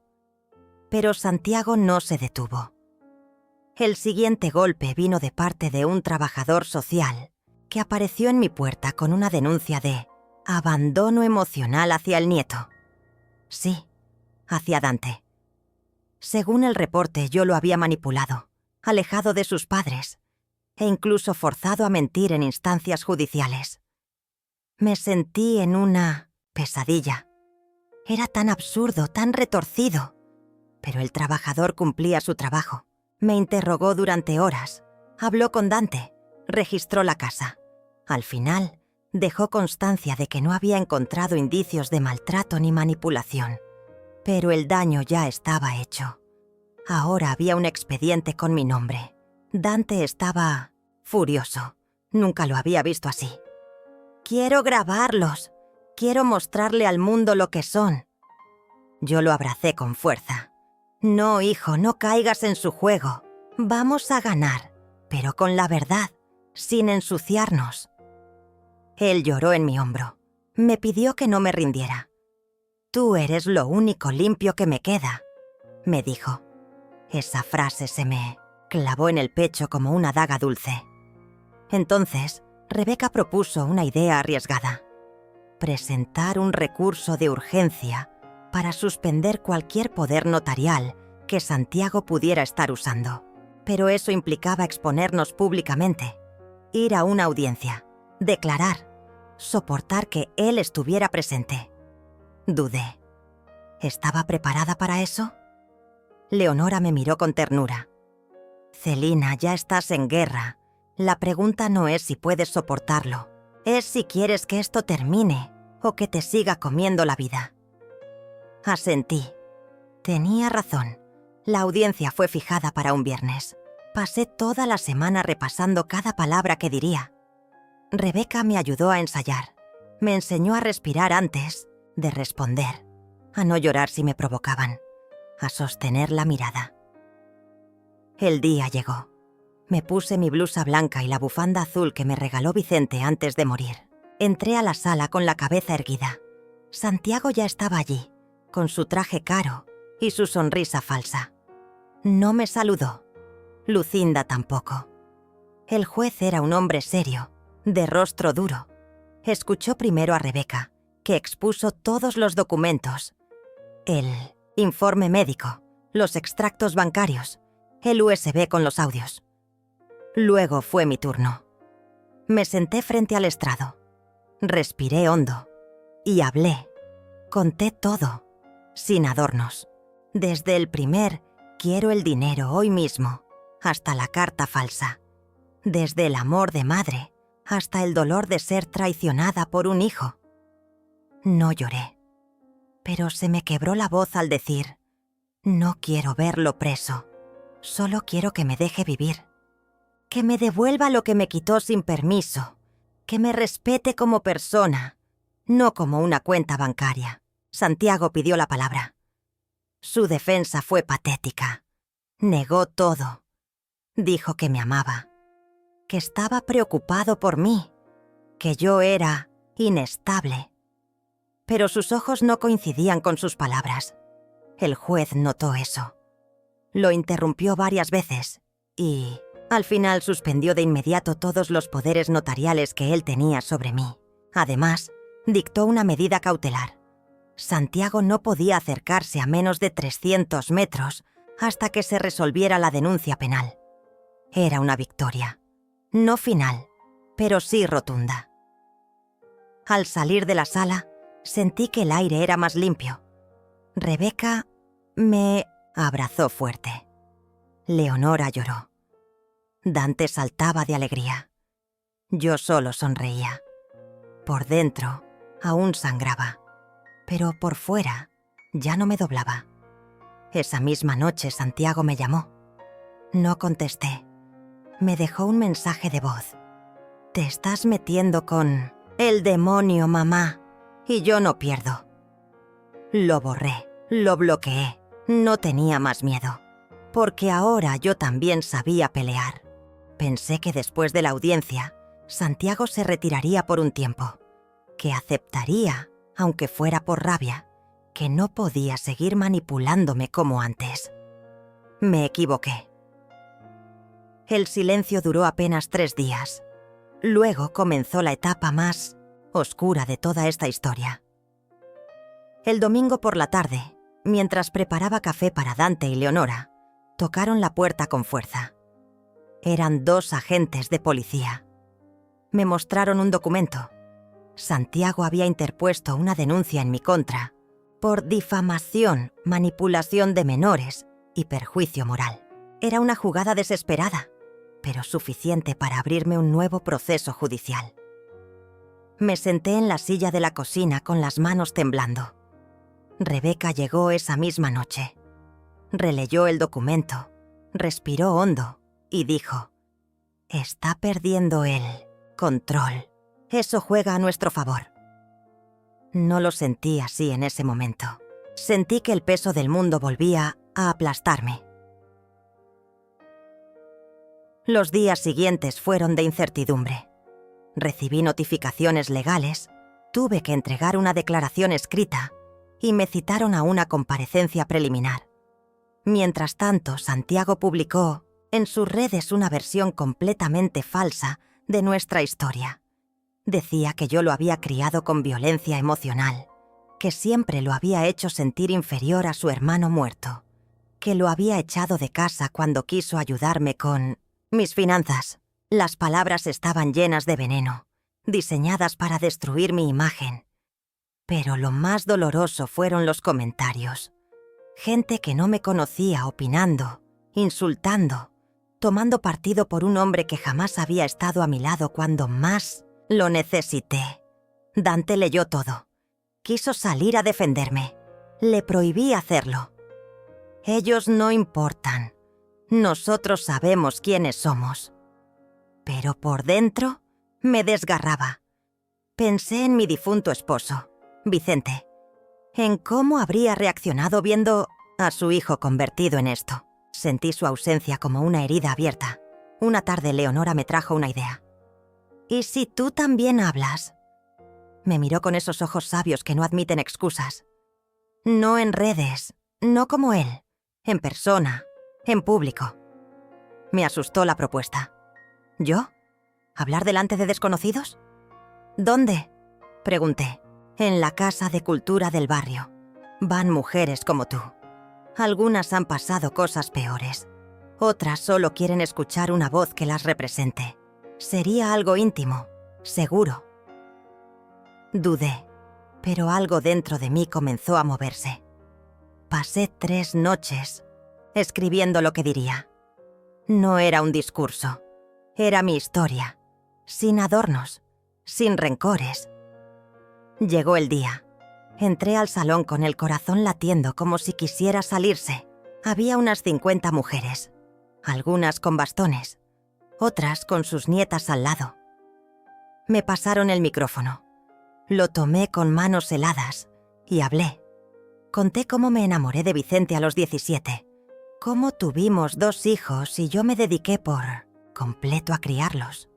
Pero Santiago no se detuvo. El siguiente golpe vino de parte de un trabajador social que apareció en mi puerta con una denuncia de abandono emocional hacia el nieto. Sí, hacia Dante. Según el reporte, yo lo había manipulado, alejado de sus padres, e incluso forzado a mentir en instancias judiciales. Me sentí en una pesadilla. Era tan absurdo, tan retorcido. Pero el trabajador cumplía su trabajo. Me interrogó durante horas. Habló con Dante. Registró la casa. Al final, dejó constancia de que no había encontrado indicios de maltrato ni manipulación. Pero el daño ya estaba hecho. Ahora había un expediente con mi nombre. Dante estaba furioso. Nunca lo había visto así. Quiero grabarlos. Quiero mostrarle al mundo lo que son. Yo lo abracé con fuerza. No, hijo, no caigas en su juego. Vamos a ganar, pero con la verdad, sin ensuciarnos. Él lloró en mi hombro. Me pidió que no me rindiera. Tú eres lo único limpio que me queda, me dijo. Esa frase se me clavó en el pecho como una daga dulce. Entonces, Rebeca propuso una idea arriesgada. Presentar un recurso de urgencia para suspender cualquier poder notarial que Santiago pudiera estar usando. Pero eso implicaba exponernos públicamente, ir a una audiencia, declarar, soportar que él estuviera presente. Dudé. ¿Estaba preparada para eso? Leonora me miró con ternura. Celina, ya estás en guerra. La pregunta no es si puedes soportarlo, es si quieres que esto termine o que te siga comiendo la vida. Asentí. Tenía razón. La audiencia fue fijada para un viernes. Pasé toda la semana repasando cada palabra que diría. Rebeca me ayudó a ensayar. Me enseñó a respirar antes de responder, a no llorar si me provocaban, a sostener la mirada. El día llegó. Me puse mi blusa blanca y la bufanda azul que me regaló Vicente antes de morir. Entré a la sala con la cabeza erguida. Santiago ya estaba allí, con su traje caro y su sonrisa falsa. No me saludó. Lucinda tampoco. El juez era un hombre serio, de rostro duro. Escuchó primero a Rebeca que expuso todos los documentos, el informe médico, los extractos bancarios, el USB con los audios. Luego fue mi turno. Me senté frente al estrado, respiré hondo y hablé. Conté todo, sin adornos, desde el primer «quiero el dinero hoy mismo» hasta la carta falsa, desde el amor de madre hasta el dolor de ser traicionada por un hijo. No lloré, pero se me quebró la voz al decir: no quiero verlo preso, solo quiero que me deje vivir, que me devuelva lo que me quitó sin permiso, que me respete como persona, no como una cuenta bancaria. Santiago pidió la palabra. Su defensa fue patética. Negó todo. Dijo que me amaba, que estaba preocupado por mí, que yo era inestable. Pero sus ojos no coincidían con sus palabras. El juez notó eso. Lo interrumpió varias veces y, al final, suspendió de inmediato todos los poderes notariales que él tenía sobre mí. Además, dictó una medida cautelar. Santiago no podía acercarse a menos de 300 metros hasta que se resolviera la denuncia penal. Era una victoria. No final, pero sí rotunda. Al salir de la sala, sentí que el aire era más limpio. Rebeca me abrazó fuerte. Leonora lloró. Dante saltaba de alegría. Yo solo sonreía. Por dentro, aún sangraba, pero por fuera ya no me doblaba. Esa misma noche Santiago me llamó. No contesté. Me dejó un mensaje de voz. «Te estás metiendo con el demonio, mamá, y yo no pierdo». Lo borré, lo bloqueé. No tenía más miedo, porque ahora yo también sabía pelear. Pensé que después de la audiencia, Santiago se retiraría por un tiempo, que aceptaría, aunque fuera por rabia, que no podía seguir manipulándome como antes. Me equivoqué. El silencio duró apenas 3 días. Luego comenzó la etapa más oscura de toda esta historia. El domingo por la tarde, mientras preparaba café para Dante y Leonora, tocaron la puerta con fuerza. Eran 2 agentes de policía. Me mostraron un documento. Santiago había interpuesto una denuncia en mi contra por difamación, manipulación de menores y perjuicio moral. Era una jugada desesperada, pero suficiente para abrirme un nuevo proceso judicial. Me senté en la silla de la cocina con las manos temblando. Rebeca llegó esa misma noche. Releyó el documento, respiró hondo y dijo: «Está perdiendo el control. Eso juega a nuestro favor». No lo sentí así en ese momento. Sentí que el peso del mundo volvía a aplastarme. Los días siguientes fueron de incertidumbre. Recibí notificaciones legales, tuve que entregar una declaración escrita y me citaron a una comparecencia preliminar. Mientras tanto, Santiago publicó en sus redes una versión completamente falsa de nuestra historia. Decía que yo lo había criado con violencia emocional, que siempre lo había hecho sentir inferior a su hermano muerto, que lo había echado de casa cuando quiso ayudarme con mis finanzas. Las palabras estaban llenas de veneno, diseñadas para destruir mi imagen. Pero lo más doloroso fueron los comentarios. Gente que no me conocía opinando, insultando, tomando partido por un hombre que jamás había estado a mi lado cuando más lo necesité. Dante leyó todo. Quiso salir a defenderme. Le prohibí hacerlo. Ellos no importan. Nosotros sabemos quiénes somos. Pero por dentro me desgarraba. Pensé en mi difunto esposo, Vicente, en cómo habría reaccionado viendo a su hijo convertido en esto. Sentí su ausencia como una herida abierta. Una tarde Leonora me trajo una idea. «¿Y si tú también hablas?» Me miró con esos ojos sabios que no admiten excusas. «No en redes, no como él, en persona, en público». Me asustó la propuesta. ¿Yo? ¿Hablar delante de desconocidos? «¿Dónde?», pregunté. En la Casa de Cultura del barrio van mujeres como tú. Algunas han pasado cosas peores. Otras solo quieren escuchar una voz que las represente. Sería algo íntimo, seguro. Dudé, pero algo dentro de mí comenzó a moverse. Pasé 3 noches escribiendo lo que diría. No era un discurso, era mi historia, sin adornos, sin rencores. Llegó el día. Entré al salón con el corazón latiendo como si quisiera salirse. Había unas 50 mujeres, algunas con bastones, otras con sus nietas al lado. Me pasaron el micrófono. Lo tomé con manos heladas y hablé. Conté cómo me enamoré de Vicente a los 17, cómo tuvimos 2 hijos y yo me dediqué por completo a criarlos,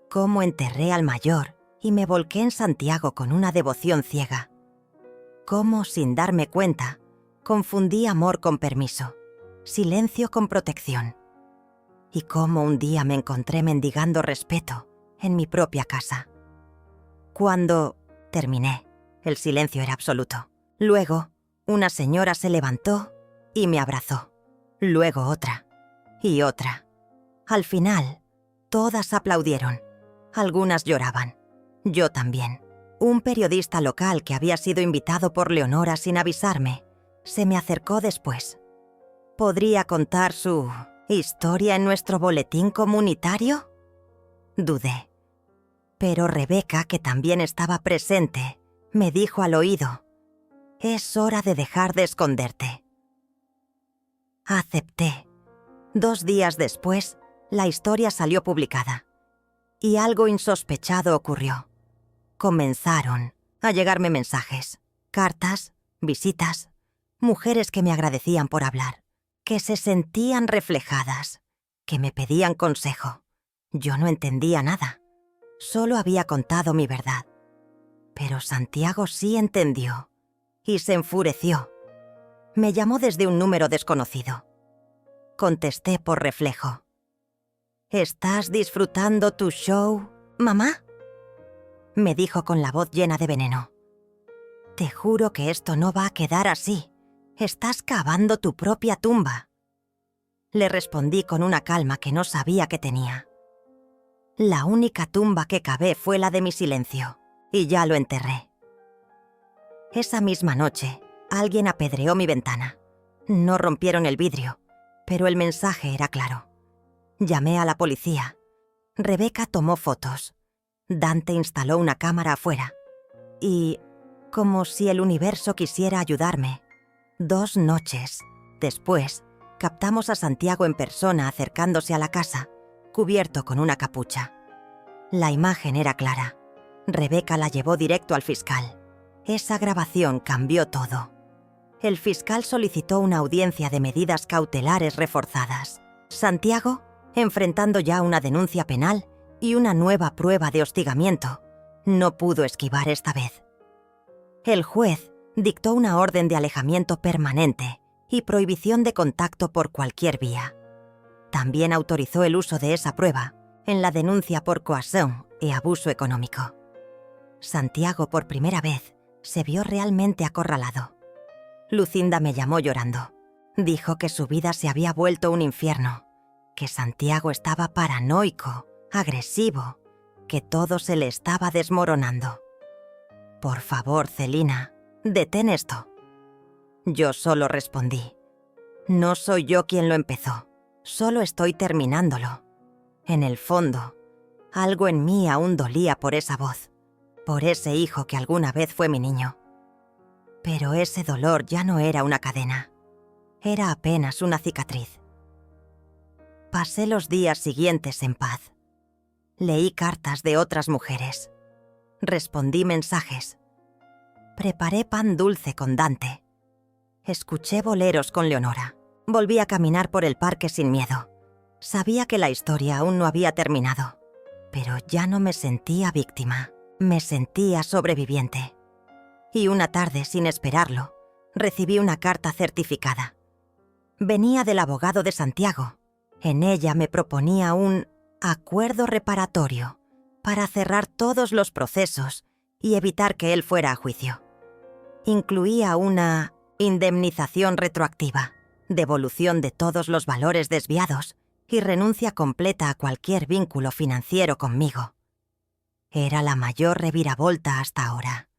cómo enterré al mayor y me volqué en Santiago con una devoción ciega, cómo, sin darme cuenta, confundí amor con permiso, silencio con protección, y cómo un día me encontré mendigando respeto en mi propia casa. Cuando terminé, el silencio era absoluto. Luego, una señora se levantó y me abrazó. Luego otra y otra. Al final, todas aplaudieron. Algunas lloraban. Yo también. Un periodista local que había sido invitado por Leonora sin avisarme, se me acercó después. ¿Podría contar su historia en nuestro boletín comunitario? Dudé. Pero Rebeca, que también estaba presente, me dijo al oído: «Es hora de dejar de esconderte». Acepté. 2 días después, la historia salió publicada. Y algo insospechado ocurrió. Comenzaron a llegarme mensajes, cartas, visitas, mujeres que me agradecían por hablar, que se sentían reflejadas, que me pedían consejo. Yo no entendía nada. Solo había contado mi verdad. Pero Santiago sí entendió y se enfureció. Me llamó desde un número desconocido. Contesté por reflejo. «¿Estás disfrutando tu show, mamá?», me dijo con la voz llena de veneno. «Te juro que esto no va a quedar así. Estás cavando tu propia tumba». Le respondí con una calma que no sabía que tenía. La única tumba que cavé fue la de mi silencio, y ya lo enterré. Esa misma noche, alguien apedreó mi ventana. No rompieron el vidrio, pero el mensaje era claro. Llamé a la policía. Rebeca tomó fotos. Dante instaló una cámara afuera. Y, como si el universo quisiera ayudarme, 2 noches después, captamos a Santiago en persona acercándose a la casa, cubierto con una capucha. La imagen era clara. Rebeca la llevó directo al fiscal. Esa grabación cambió todo. El fiscal solicitó una audiencia de medidas cautelares reforzadas. Santiago, enfrentando ya una denuncia penal y una nueva prueba de hostigamiento, no pudo esquivar esta vez. El juez dictó una orden de alejamiento permanente y prohibición de contacto por cualquier vía. También autorizó el uso de esa prueba en la denuncia por coacción y abuso económico. Santiago, por primera vez, se vio realmente acorralado. Lucinda me llamó llorando. Dijo que su vida se había vuelto un infierno, que Santiago estaba paranoico, agresivo, que todo se le estaba desmoronando. «Por favor, Celina, detén esto». Yo solo respondí: «No soy yo quien lo empezó, solo estoy terminándolo». En el fondo, algo en mí aún dolía por esa voz, por ese hijo que alguna vez fue mi niño. Pero ese dolor ya no era una cadena, era apenas una cicatriz. Pasé los días siguientes en paz. Leí cartas de otras mujeres. Respondí mensajes. Preparé pan dulce con Dante. Escuché boleros con Leonora. Volví a caminar por el parque sin miedo. Sabía que la historia aún no había terminado, pero ya no me sentía víctima, me sentía sobreviviente. Y una tarde, sin esperarlo, recibí una carta certificada. Venía del abogado de Santiago. En ella me proponía un acuerdo reparatorio para cerrar todos los procesos y evitar que él fuera a juicio. Incluía una indemnización retroactiva, devolución de todos los valores desviados y renuncia completa a cualquier vínculo financiero conmigo. Era la mayor reviravolta hasta ahora.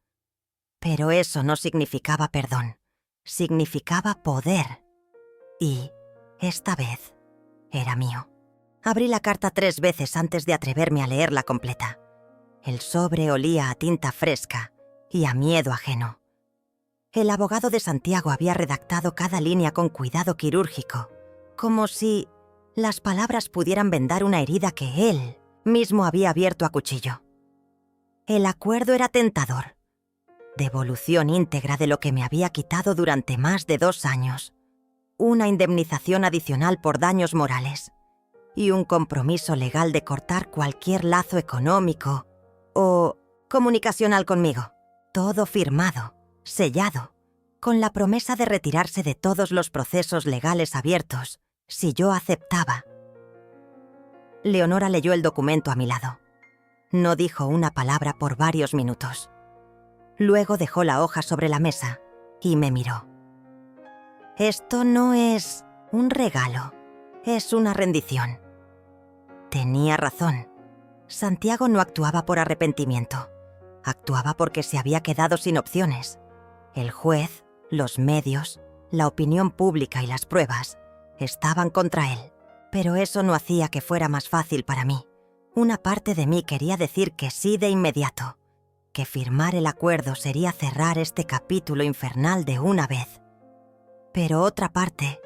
Pero eso no significaba perdón, significaba poder. Y, esta vez, era mío. Abrí la carta 3 veces antes de atreverme a leerla completa. El sobre olía a tinta fresca y a miedo ajeno. El abogado de Santiago había redactado cada línea con cuidado quirúrgico, como si las palabras pudieran vendar una herida que él mismo había abierto a cuchillo. El acuerdo era tentador. Devolución íntegra de lo que me había quitado durante más de 2 años. Una indemnización adicional por daños morales. Y un compromiso legal de cortar cualquier lazo económico o comunicacional conmigo. Todo firmado, sellado, con la promesa de retirarse de todos los procesos legales abiertos si yo aceptaba. Leonora leyó el documento a mi lado. No dijo una palabra por varios minutos. Luego dejó la hoja sobre la mesa y me miró. Esto no es un regalo, es una rendición. Tenía razón. Santiago no actuaba por arrepentimiento. Actuaba porque se había quedado sin opciones. El juez, los medios, la opinión pública y las pruebas estaban contra él. Pero eso no hacía que fuera más fácil para mí. Una parte de mí quería decir que sí de inmediato, que firmar el acuerdo sería cerrar este capítulo infernal de una vez. Pero otra parte,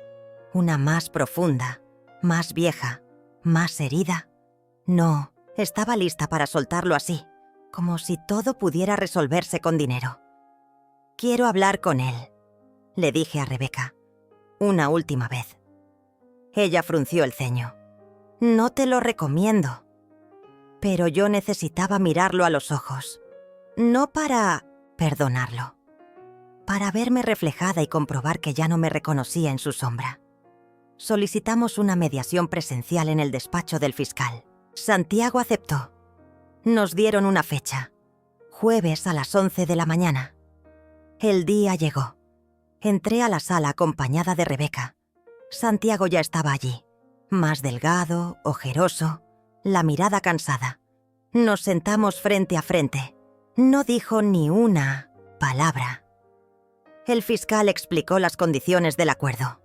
una más profunda, más vieja, más herida, no, estaba lista para soltarlo así, como si todo pudiera resolverse con dinero. Quiero hablar con él, le dije a Rebeca, una última vez. Ella frunció el ceño. No te lo recomiendo. Pero yo necesitaba mirarlo a los ojos. No para perdonarlo. Para verme reflejada y comprobar que ya no me reconocía en su sombra. Solicitamos una mediación presencial en el despacho del fiscal. Santiago aceptó. Nos dieron una fecha. Jueves a las 11 de la mañana. El día llegó. Entré a la sala acompañada de Rebeca. Santiago ya estaba allí, más delgado, ojeroso, la mirada cansada. Nos sentamos frente a frente. No dijo ni una palabra. El fiscal explicó las condiciones del acuerdo.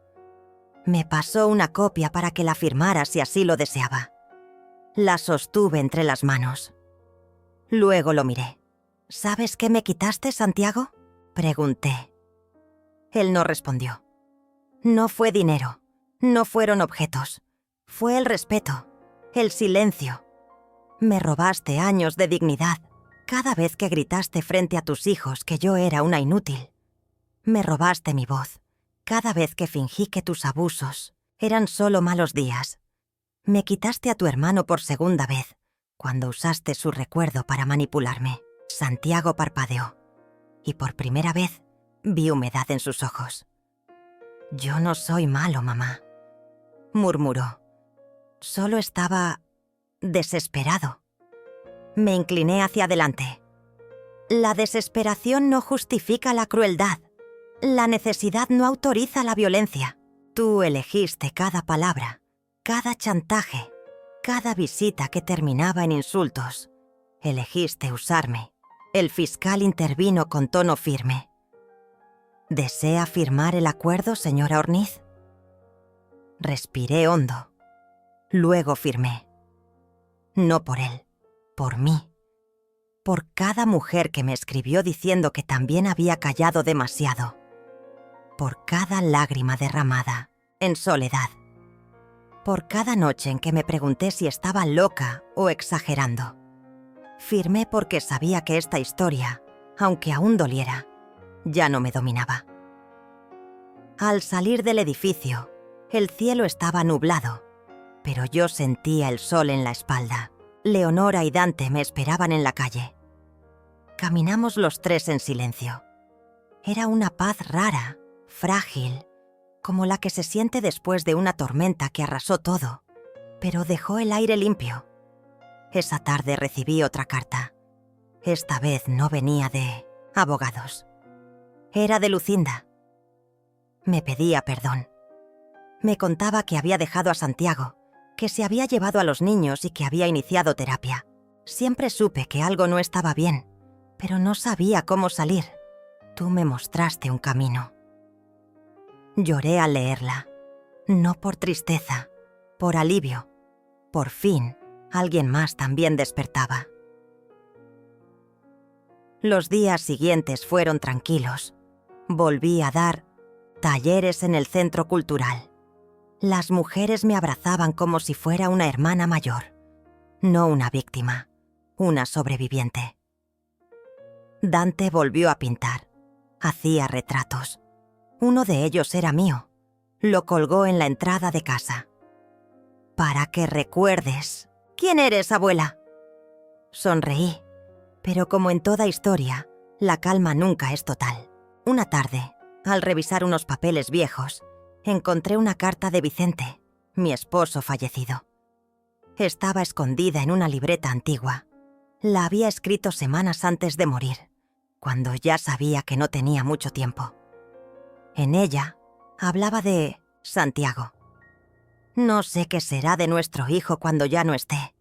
Me pasó una copia para que la firmara si así lo deseaba. La sostuve entre las manos. Luego lo miré. ¿Sabes qué me quitaste, Santiago?, pregunté. Él no respondió. No fue dinero, no fueron objetos. Fue el respeto, el silencio. Me robaste años de dignidad cada vez que gritaste frente a tus hijos que yo era una inútil. Me robaste mi voz cada vez que fingí que tus abusos eran solo malos días. Me quitaste a tu hermano por segunda vez, cuando usaste su recuerdo para manipularme. Santiago parpadeó, y por primera vez vi humedad en sus ojos. Yo no soy malo, mamá, murmuró. Solo estaba desesperado. Me incliné hacia adelante. La desesperación no justifica la crueldad. La necesidad no autoriza la violencia. Tú elegiste cada palabra, cada chantaje, cada visita que terminaba en insultos. Elegiste usarme. El fiscal intervino con tono firme. ¿Desea firmar el acuerdo, señora Orniz? Respiré hondo. Luego firmé. No por él, por mí. Por cada mujer que me escribió diciendo que también había callado demasiado. Por cada lágrima derramada, en soledad. Por cada noche en que me pregunté si estaba loca o exagerando. Firmé porque sabía que esta historia, aunque aún doliera, ya no me dominaba. Al salir del edificio, el cielo estaba nublado, pero yo sentía el sol en la espalda. Leonora y Dante me esperaban en la calle. Caminamos los tres en silencio. Era una paz rara, frágil, como la que se siente después de una tormenta que arrasó todo, pero dejó el aire limpio. Esa tarde recibí otra carta. Esta vez no venía de abogados. Era de Lucinda. Me pedía perdón. Me contaba que había dejado a Santiago, que se había llevado a los niños y que había iniciado terapia. Siempre supe que algo no estaba bien, pero no sabía cómo salir. Tú me mostraste un camino. Lloré al leerla. No por tristeza, por alivio. Por fin, alguien más también despertaba. Los días siguientes fueron tranquilos. Volví a dar talleres en el centro cultural. Las mujeres me abrazaban como si fuera una hermana mayor. No una víctima, una sobreviviente. Dante volvió a pintar. Hacía retratos. Uno de ellos era mío. Lo colgó en la entrada de casa. Para que recuerdes. ¿Quién eres, abuela? Sonreí, pero como en toda historia, la calma nunca es total. Una tarde, al revisar unos papeles viejos, encontré una carta de Vicente, mi esposo fallecido. Estaba escondida en una libreta antigua. La había escrito semanas antes de morir, cuando ya sabía que no tenía mucho tiempo. En ella, hablaba de Santiago. No sé qué será de nuestro hijo cuando ya no esté.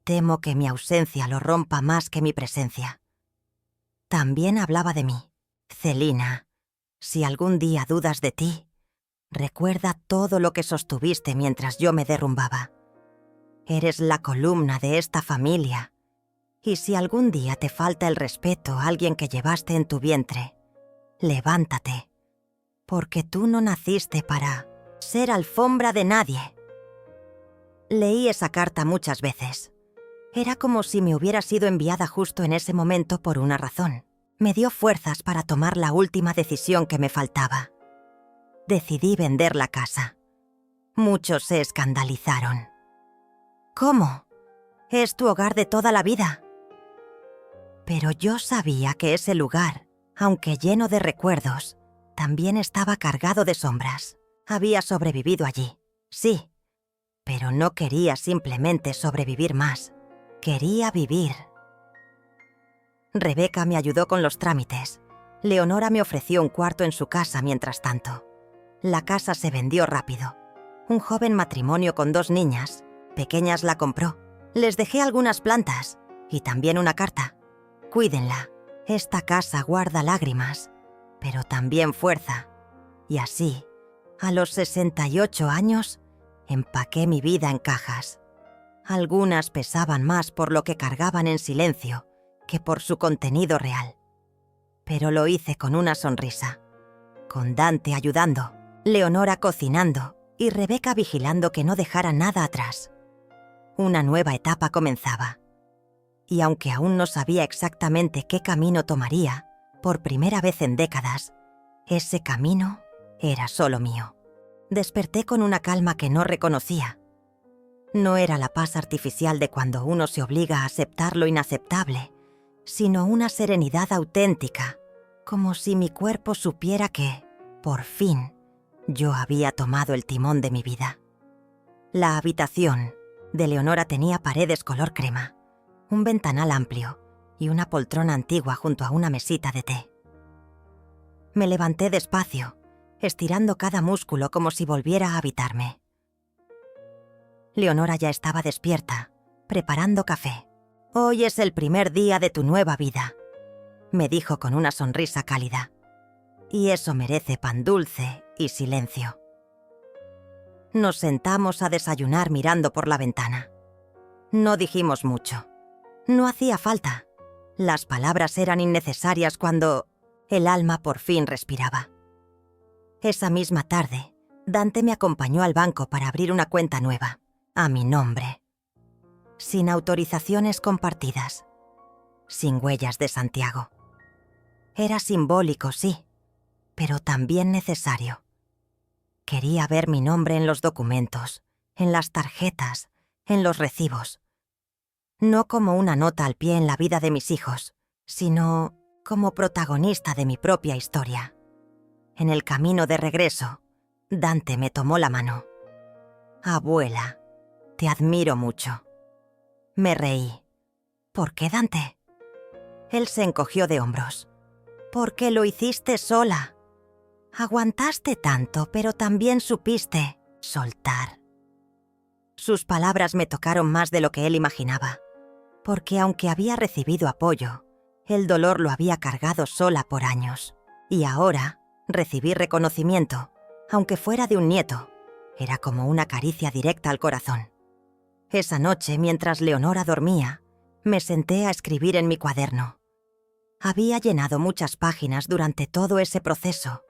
Temo que mi ausencia lo rompa más que mi presencia. También hablaba de mí. Celina, si algún día dudas de ti, recuerda todo lo que sostuviste mientras yo me derrumbaba. Eres la columna de esta familia. Y si algún día te falta el respeto a alguien que llevaste en tu vientre, levántate, porque tú no naciste para ser alfombra de nadie. Leí esa carta muchas veces. Era como si me hubiera sido enviada justo en ese momento por una razón. Me dio fuerzas para tomar la última decisión que me faltaba. Decidí vender la casa. Muchos se escandalizaron. ¿Cómo? Es tu hogar de toda la vida. Pero yo sabía que ese lugar, aunque lleno de recuerdos, también estaba cargado de sombras. Había sobrevivido allí, sí, pero no quería simplemente sobrevivir más. Quería vivir. Rebeca me ayudó con los trámites. Leonora me ofreció un cuarto en su casa mientras tanto. La casa se vendió rápido. Un joven matrimonio con 2 niñas, pequeñas, la compró. Les dejé algunas plantas y también una carta. Cuídenla. Esta casa guarda lágrimas, pero también fuerza. Y así, a los 68 años, empaqué mi vida en cajas. Algunas pesaban más por lo que cargaban en silencio que por su contenido real. Pero lo hice con una sonrisa, con Dante ayudando, Leonora cocinando y Rebeca vigilando que no dejara nada atrás. Una nueva etapa comenzaba. Y aunque aún no sabía exactamente qué camino tomaría, por primera vez en décadas, ese camino era solo mío. Desperté con una calma que no reconocía. No era la paz artificial de cuando uno se obliga a aceptar lo inaceptable, sino una serenidad auténtica, como si mi cuerpo supiera que, por fin, yo había tomado el timón de mi vida. La habitación de Leonora tenía paredes color crema, un ventanal amplio y una poltrona antigua junto a una mesita de té. Me levanté despacio, estirando cada músculo como si volviera a habitarme. Leonora ya estaba despierta, preparando café. «Hoy es el primer día de tu nueva vida», me dijo con una sonrisa cálida. «Y eso merece pan dulce y silencio». Nos sentamos a desayunar mirando por la ventana. No dijimos mucho. No hacía falta. Las palabras eran innecesarias cuando el alma por fin respiraba. Esa misma tarde, Dante me acompañó al banco para abrir una cuenta nueva, a mi nombre. Sin autorizaciones compartidas. Sin huellas de Santiago. Era simbólico, sí, pero también necesario. Quería ver mi nombre en los documentos, en las tarjetas, en los recibos. No como una nota al pie en la vida de mis hijos, sino como protagonista de mi propia historia. En el camino de regreso, Dante me tomó la mano. «Abuela, te admiro mucho». Me reí. «¿Por qué, Dante?» Él se encogió de hombros. «Porque lo hiciste sola. Aguantaste tanto, pero también supiste soltar». Sus palabras me tocaron más de lo que él imaginaba, porque aunque había recibido apoyo, el dolor lo había cargado sola por años. Y ahora, recibir reconocimiento, aunque fuera de un nieto, era como una caricia directa al corazón. Esa noche, mientras Leonora dormía, me senté a escribir en mi cuaderno. Había llenado muchas páginas durante todo ese proceso,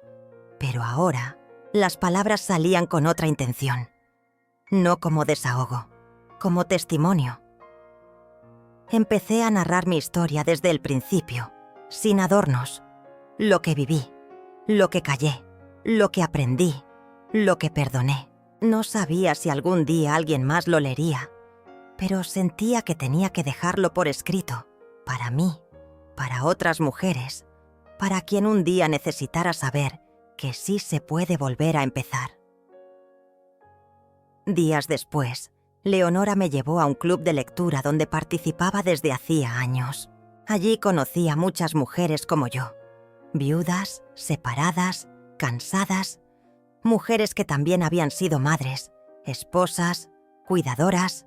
pero ahora las palabras salían con otra intención. No como desahogo, como testimonio. Empecé a narrar mi historia desde el principio, sin adornos. Lo que viví, lo que callé, lo que aprendí, lo que perdoné. No sabía si algún día alguien más lo leería, pero sentía que tenía que dejarlo por escrito, para mí, para otras mujeres, para quien un día necesitara saber que sí se puede volver a empezar. Días después, Leonora me llevó a un club de lectura donde participaba desde hacía años. Allí conocí a muchas mujeres como yo, viudas, separadas, cansadas, mujeres que también habían sido madres, esposas, cuidadoras,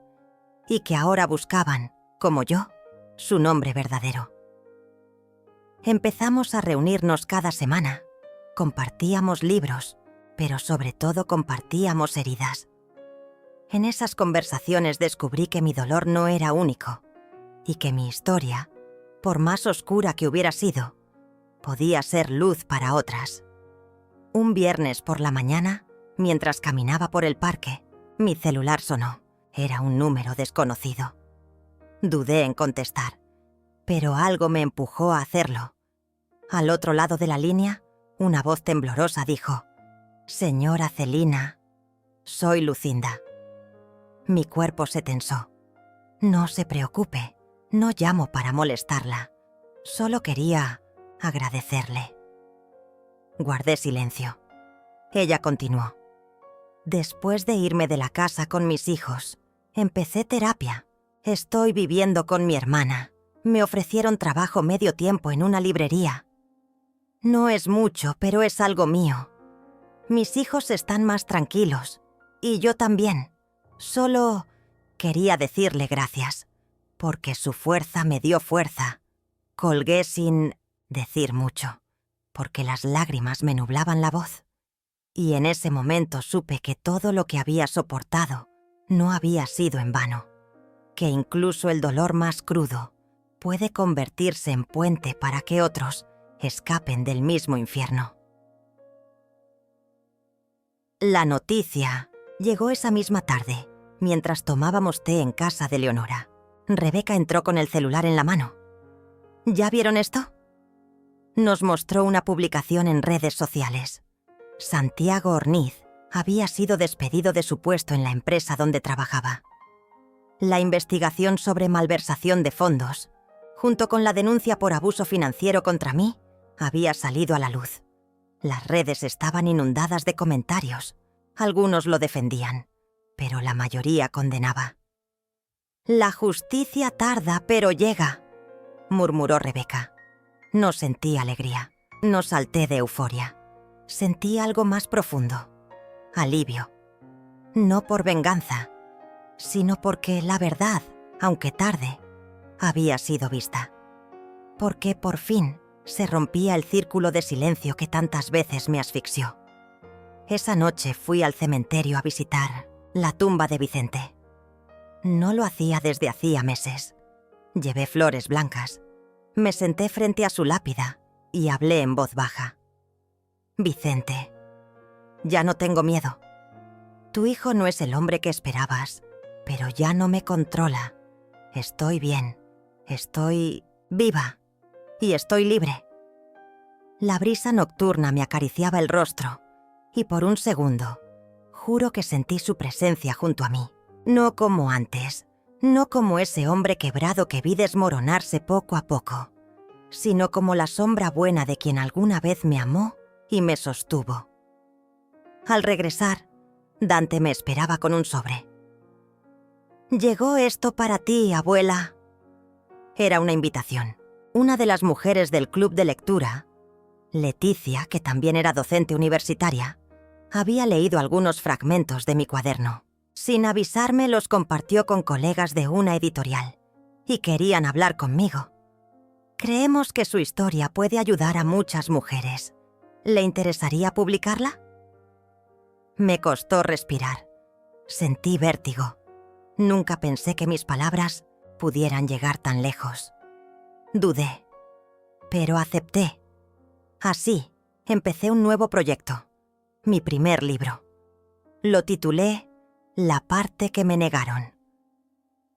y que ahora buscaban, como yo, su nombre verdadero. Empezamos a reunirnos cada semana, compartíamos libros, pero sobre todo compartíamos heridas. En esas conversaciones descubrí que mi dolor no era único y que mi historia, por más oscura que hubiera sido, podía ser luz para otras. Un viernes por la mañana, mientras caminaba por el parque, mi celular sonó. Era un número desconocido. Dudé en contestar, pero algo me empujó a hacerlo. Al otro lado de la línea, una voz temblorosa dijo: «Señora Celina, soy Lucinda». Mi cuerpo se tensó. «No se preocupe, no llamo para molestarla. Solo quería agradecerle». Guardé silencio. Ella continuó: «Después de irme de la casa con mis hijos, empecé terapia. Estoy viviendo con mi hermana. Me ofrecieron trabajo medio tiempo en una librería. No es mucho, pero es algo mío. Mis hijos están más tranquilos, y yo también. Solo quería decirle gracias, porque su fuerza me dio fuerza». Colgué sin decir mucho, porque las lágrimas me nublaban la voz. Y en ese momento supe que todo lo que había soportado no había sido en vano, que incluso el dolor más crudo puede convertirse en puente para que otros escapen del mismo infierno. La noticia llegó esa misma tarde, mientras tomábamos té en casa de Leonora. Rebeca entró con el celular en la mano. ¿Ya vieron esto? Nos mostró una publicación en redes sociales. Santiago Orniz había sido despedido de su puesto en la empresa donde trabajaba. La investigación sobre malversación de fondos, junto con la denuncia por abuso financiero contra mí, había salido a la luz. Las redes estaban inundadas de comentarios. Algunos lo defendían, pero la mayoría condenaba. «La justicia tarda, pero llega», murmuró Rebeca. No sentí alegría, no salté de euforia. Sentí algo más profundo, alivio. No por venganza, sino porque la verdad, aunque tarde, había sido vista. Porque por fin se rompía el círculo de silencio que tantas veces me asfixió. Esa noche fui al cementerio a visitar la tumba de Vicente. No lo hacía desde hacía meses. Llevé flores blancas. Me senté frente a su lápida y hablé en voz baja. «Vicente, ya no tengo miedo. Tu hijo no es el hombre que esperabas, pero ya no me controla. Estoy bien, estoy viva y estoy libre». La brisa nocturna me acariciaba el rostro y por un segundo, juro que sentí su presencia junto a mí. No como antes, no como ese hombre quebrado que vi desmoronarse poco a poco, sino como la sombra buena de quien alguna vez me amó y me sostuvo. Al regresar, Dante me esperaba con un sobre. «Llegó esto para ti, abuela». Era una invitación, Una de las mujeres del club de lectura, Leticia, que también era docente universitaria, había leído algunos fragmentos de mi cuaderno. Sin avisarme, los compartió con colegas de una editorial y querían hablar conmigo. Creemos que su historia puede ayudar a muchas mujeres. ¿Le interesaría publicarla? Me costó respirar. Sentí vértigo. Nunca pensé que mis palabras pudieran llegar tan lejos. Dudé, pero acepté. Así, empecé un nuevo proyecto, mi primer libro. Lo titulé La parte que me negaron.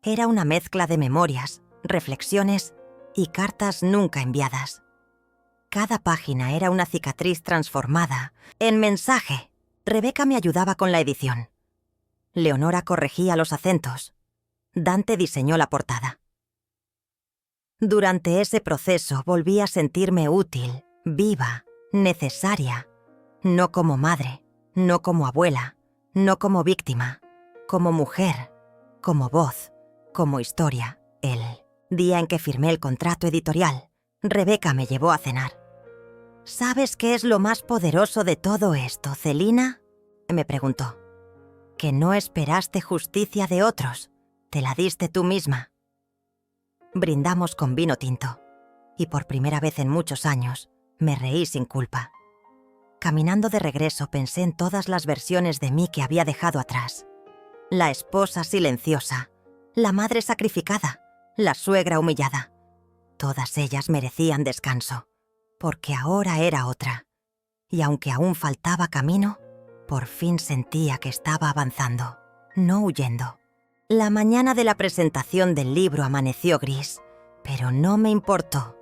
Era una mezcla de memorias, reflexiones y cartas nunca enviadas. Cada página era una cicatriz transformada en mensaje. Rebeca me ayudaba con la edición. Leonora corregía los acentos. Dante diseñó la portada. Durante ese proceso volví a sentirme útil, viva, necesaria. No como madre, no como abuela, no como víctima, como mujer, como voz, como historia. El día en que firmé el contrato editorial, Rebeca me llevó a cenar. ¿Sabes qué es lo más poderoso de todo esto, Celina?, me preguntó. Que no esperaste justicia de otros, te la diste tú misma. Brindamos con vino tinto, y por primera vez en muchos años me reí sin culpa. Caminando de regreso pensé en todas las versiones de mí que había dejado atrás. La esposa silenciosa, la madre sacrificada, la suegra humillada. Todas ellas merecían descanso, porque ahora era otra. Y aunque aún faltaba camino, por fin sentía que estaba avanzando, no huyendo. La mañana de la presentación del libro amaneció gris, pero no me importó.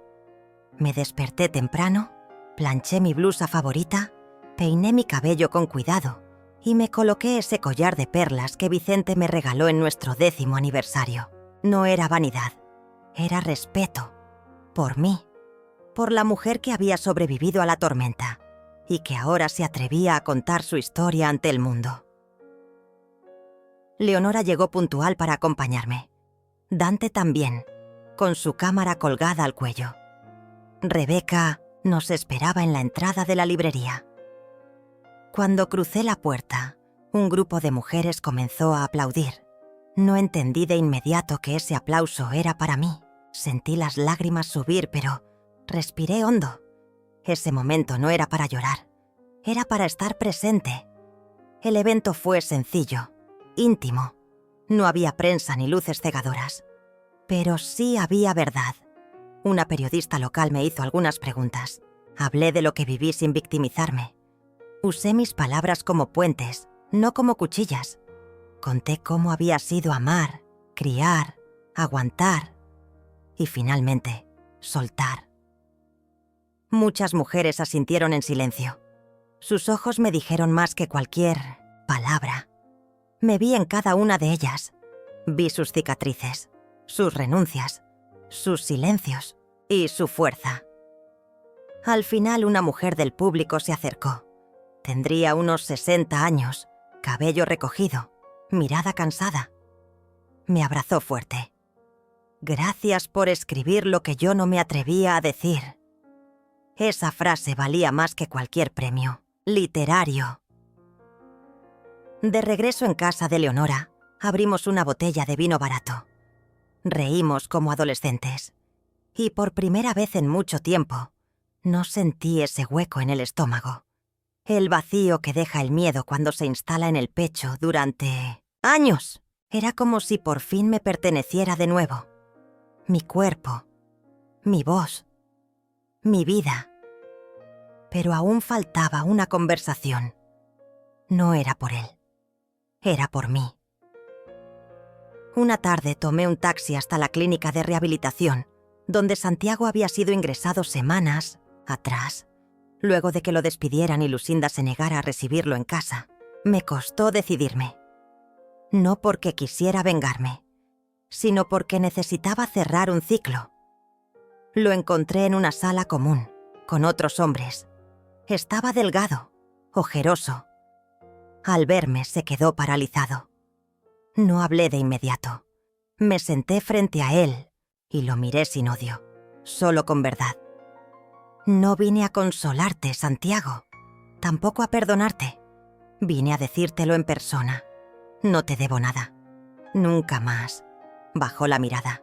Me desperté temprano, planché mi blusa favorita, peiné mi cabello con cuidado y me coloqué ese collar de perlas que Vicente me regaló en nuestro 10º aniversario. No era vanidad, era respeto. Por mí, por la mujer que había sobrevivido a la tormenta y que ahora se atrevía a contar su historia ante el mundo. Leonora llegó puntual para acompañarme. Dante también, con su cámara colgada al cuello. Rebeca nos esperaba en la entrada de la librería. Cuando crucé la puerta, un grupo de mujeres comenzó a aplaudir. No entendí de inmediato que ese aplauso era para mí. Sentí las lágrimas subir, pero respiré hondo. Ese momento no era para llorar, era para estar presente. El evento fue sencillo, íntimo. No había prensa ni luces cegadoras. Pero sí había verdad. Una periodista local me hizo algunas preguntas. Hablé de lo que viví sin victimizarme. Usé mis palabras como puentes, no como cuchillas. Conté cómo había sido amar, criar, aguantar y finalmente soltar. Muchas mujeres asintieron en silencio. Sus ojos me dijeron más que cualquier palabra. Me vi en cada una de ellas. Vi sus cicatrices, sus renuncias, sus silencios y su fuerza. Al final, una mujer del público se acercó. Tendría unos 60 años, cabello recogido, mirada cansada. Me abrazó fuerte. Gracias por escribir lo que yo no me atrevía a decir. Esa frase valía más que cualquier premio literario. De regreso en casa de Leonora, abrimos una botella de vino barato. Reímos como adolescentes. Y por primera vez en mucho tiempo, no sentí ese hueco en el estómago. El vacío que deja el miedo cuando se instala en el pecho durante años. Era como si por fin me perteneciera de nuevo. Mi cuerpo, mi voz, mi vida. Pero aún faltaba una conversación. No era por él, era por mí. Una tarde tomé un taxi hasta la clínica de rehabilitación, donde Santiago había sido ingresado semanas atrás, luego de que lo despidieran y Lucinda se negara a recibirlo en casa. Me costó decidirme. No porque quisiera vengarme, sino porque necesitaba cerrar un ciclo. Lo encontré en una sala común, con otros hombres. Estaba delgado, ojeroso. Al verme se quedó paralizado. No hablé de inmediato. Me senté frente a él y lo miré sin odio. solo con verdad. No vine a consolarte, Santiago, tampoco a perdonarte. Vine a decírtelo en persona. No te debo nada. Nunca más. Bajó la mirada.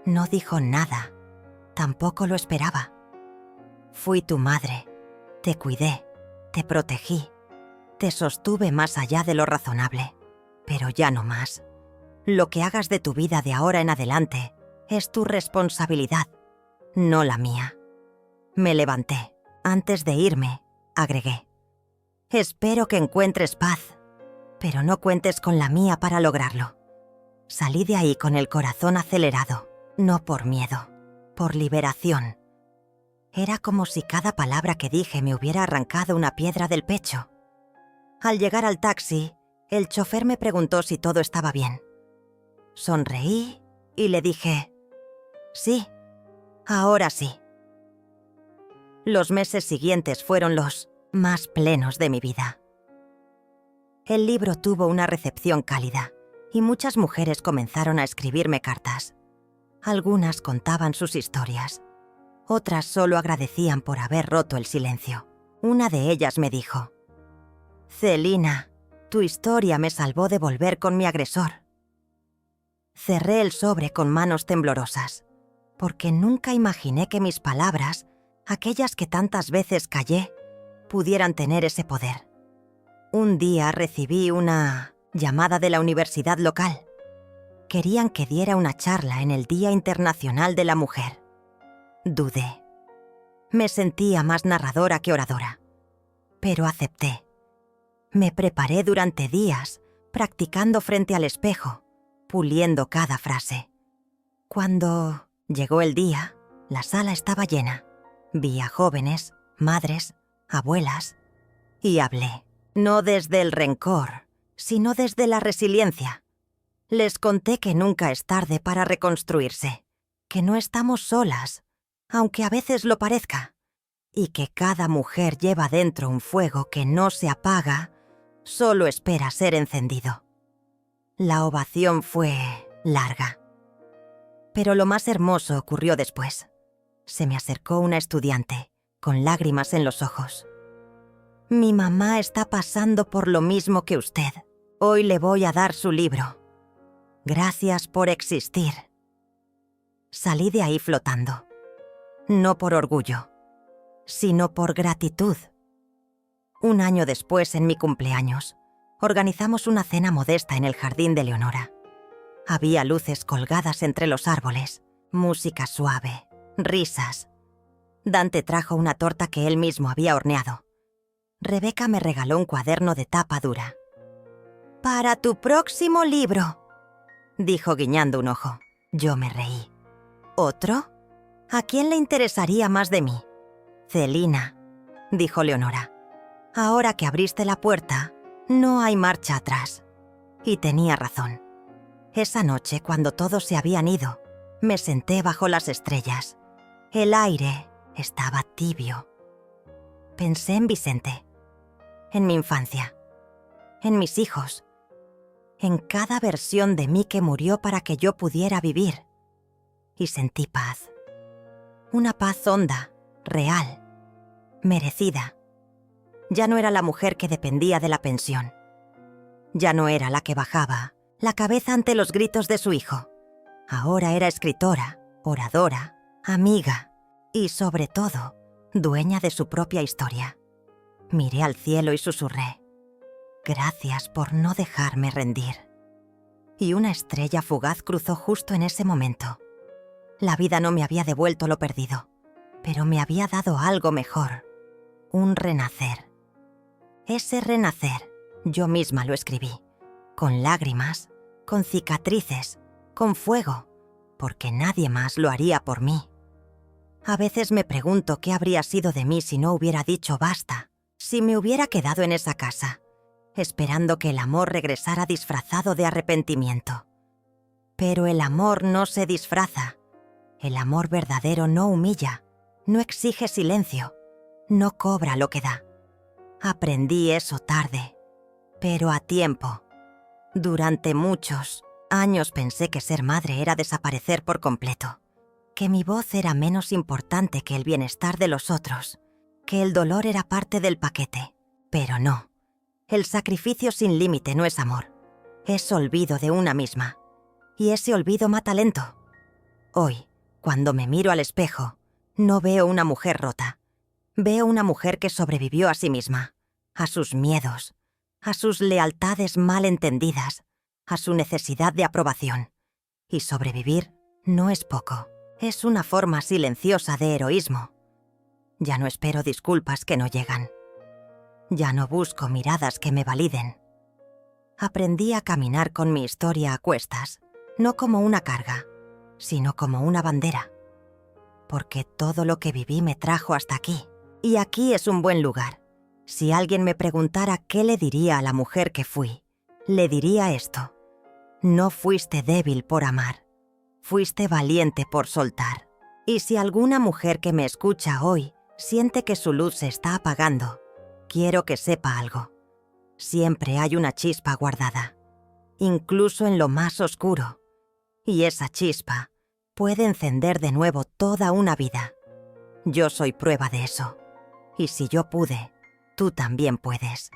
No dijo nada. Tampoco lo esperaba. Fui tu madre. Te cuidé. Te protegí. Te sostuve más allá de lo razonable. Pero ya no más. Lo que hagas de tu vida de ahora en adelante es tu responsabilidad, no la mía. Me levanté. Antes de irme, agregué. Espero que encuentres paz, pero no cuentes con la mía para lograrlo. Salí de ahí con el corazón acelerado, no por miedo, por liberación. Era como si cada palabra que dije me hubiera arrancado una piedra del pecho. Al llegar al taxi, el chofer me preguntó si todo estaba bien. Sonreí y le dije, sí, ahora sí. Los meses siguientes fueron los más plenos de mi vida. El libro tuvo una recepción cálida y muchas mujeres comenzaron a escribirme cartas. Algunas contaban sus historias, otras solo agradecían por haber roto el silencio. Una de ellas me dijo, Celina, tu historia me salvó de volver con mi agresor. Cerré el sobre con manos temblorosas, porque nunca imaginé que mis palabras, aquellas que tantas veces callé, pudieran tener ese poder. Un día recibí una llamada de la universidad local. Querían que diera una charla en el Día Internacional de la Mujer. Dudé. Me sentía más narradora que oradora, pero acepté. Me preparé durante días, practicando frente al espejo, puliendo cada frase. Cuando llegó el día, la sala estaba llena. Vi a jóvenes, madres, abuelas, y hablé, no desde el rencor, sino desde la resiliencia. Les conté que nunca es tarde para reconstruirse, que no estamos solas, aunque a veces lo parezca, y que cada mujer lleva dentro un fuego que no se apaga, solo espera ser encendido. La ovación fue larga. Pero lo más hermoso ocurrió después. Se me acercó una estudiante, con lágrimas en los ojos. Mi mamá está pasando por lo mismo que usted. Hoy le voy a dar su libro. Gracias por existir. Salí de ahí flotando. No por orgullo, sino por gratitud. Un año después, en mi cumpleaños, organizamos una cena modesta en el jardín de Leonora. Había luces colgadas entre los árboles, música suave, risas. Dante trajo una torta que él mismo había horneado. Rebeca me regaló un cuaderno de tapa dura. «Para tu próximo libro», dijo guiñando un ojo. Yo me reí. ¿Otro? ¿A quién le interesaría más de mí? Celina, dijo Leonora. Ahora que abriste la puerta, no hay marcha atrás. Y tenía razón. Esa noche, cuando todos se habían ido, me senté bajo las estrellas. El aire estaba tibio. Pensé en Vicente, en mi infancia, en mis hijos, en cada versión de mí que murió para que yo pudiera vivir. Y sentí paz. Una paz honda, real, merecida. Ya no era la mujer que dependía de la pensión. Ya no era la que bajaba la cabeza ante los gritos de su hijo. Ahora era escritora, oradora, amiga y, sobre todo, dueña de su propia historia. Miré al cielo y susurré: «Gracias por no dejarme rendir». Y una estrella fugaz cruzó justo en ese momento. La vida no me había devuelto lo perdido, pero me había dado algo mejor, un renacer. Ese renacer, yo misma lo escribí, con lágrimas, con cicatrices, con fuego, porque nadie más lo haría por mí. A veces me pregunto qué habría sido de mí si no hubiera dicho basta, si me hubiera quedado en esa casa, esperando que el amor regresara disfrazado de arrepentimiento. Pero el amor no se disfraza. El amor verdadero no humilla, no exige silencio, no cobra lo que da. Aprendí eso tarde, pero a tiempo. Durante muchos años pensé que ser madre era desaparecer por completo. que mi voz era menos importante que el bienestar de los otros, que el dolor era parte del paquete. Pero no. El sacrificio sin límite no es amor. Es olvido de una misma. Y ese olvido mata lento. Hoy, cuando me miro al espejo, no veo una mujer rota. Veo una mujer que sobrevivió a sí misma, a sus miedos, a sus lealtades mal entendidas, a su necesidad de aprobación. Y sobrevivir no es poco. Es una forma silenciosa de heroísmo. Ya no espero disculpas que no llegan. Ya no busco miradas que me validen. Aprendí a caminar con mi historia a cuestas, no como una carga, sino como una bandera. Porque todo lo que viví me trajo hasta aquí. Y aquí es un buen lugar. Si alguien me preguntara qué le diría a la mujer que fui, le diría esto. No fuiste débil por amar. Fuiste valiente por soltar. Y si alguna mujer que me escucha hoy siente que su luz se está apagando, quiero que sepa algo. Siempre hay una chispa guardada, incluso en lo más oscuro. Y esa chispa puede encender de nuevo toda una vida. Yo soy prueba de eso. Y si yo pude, tú también puedes.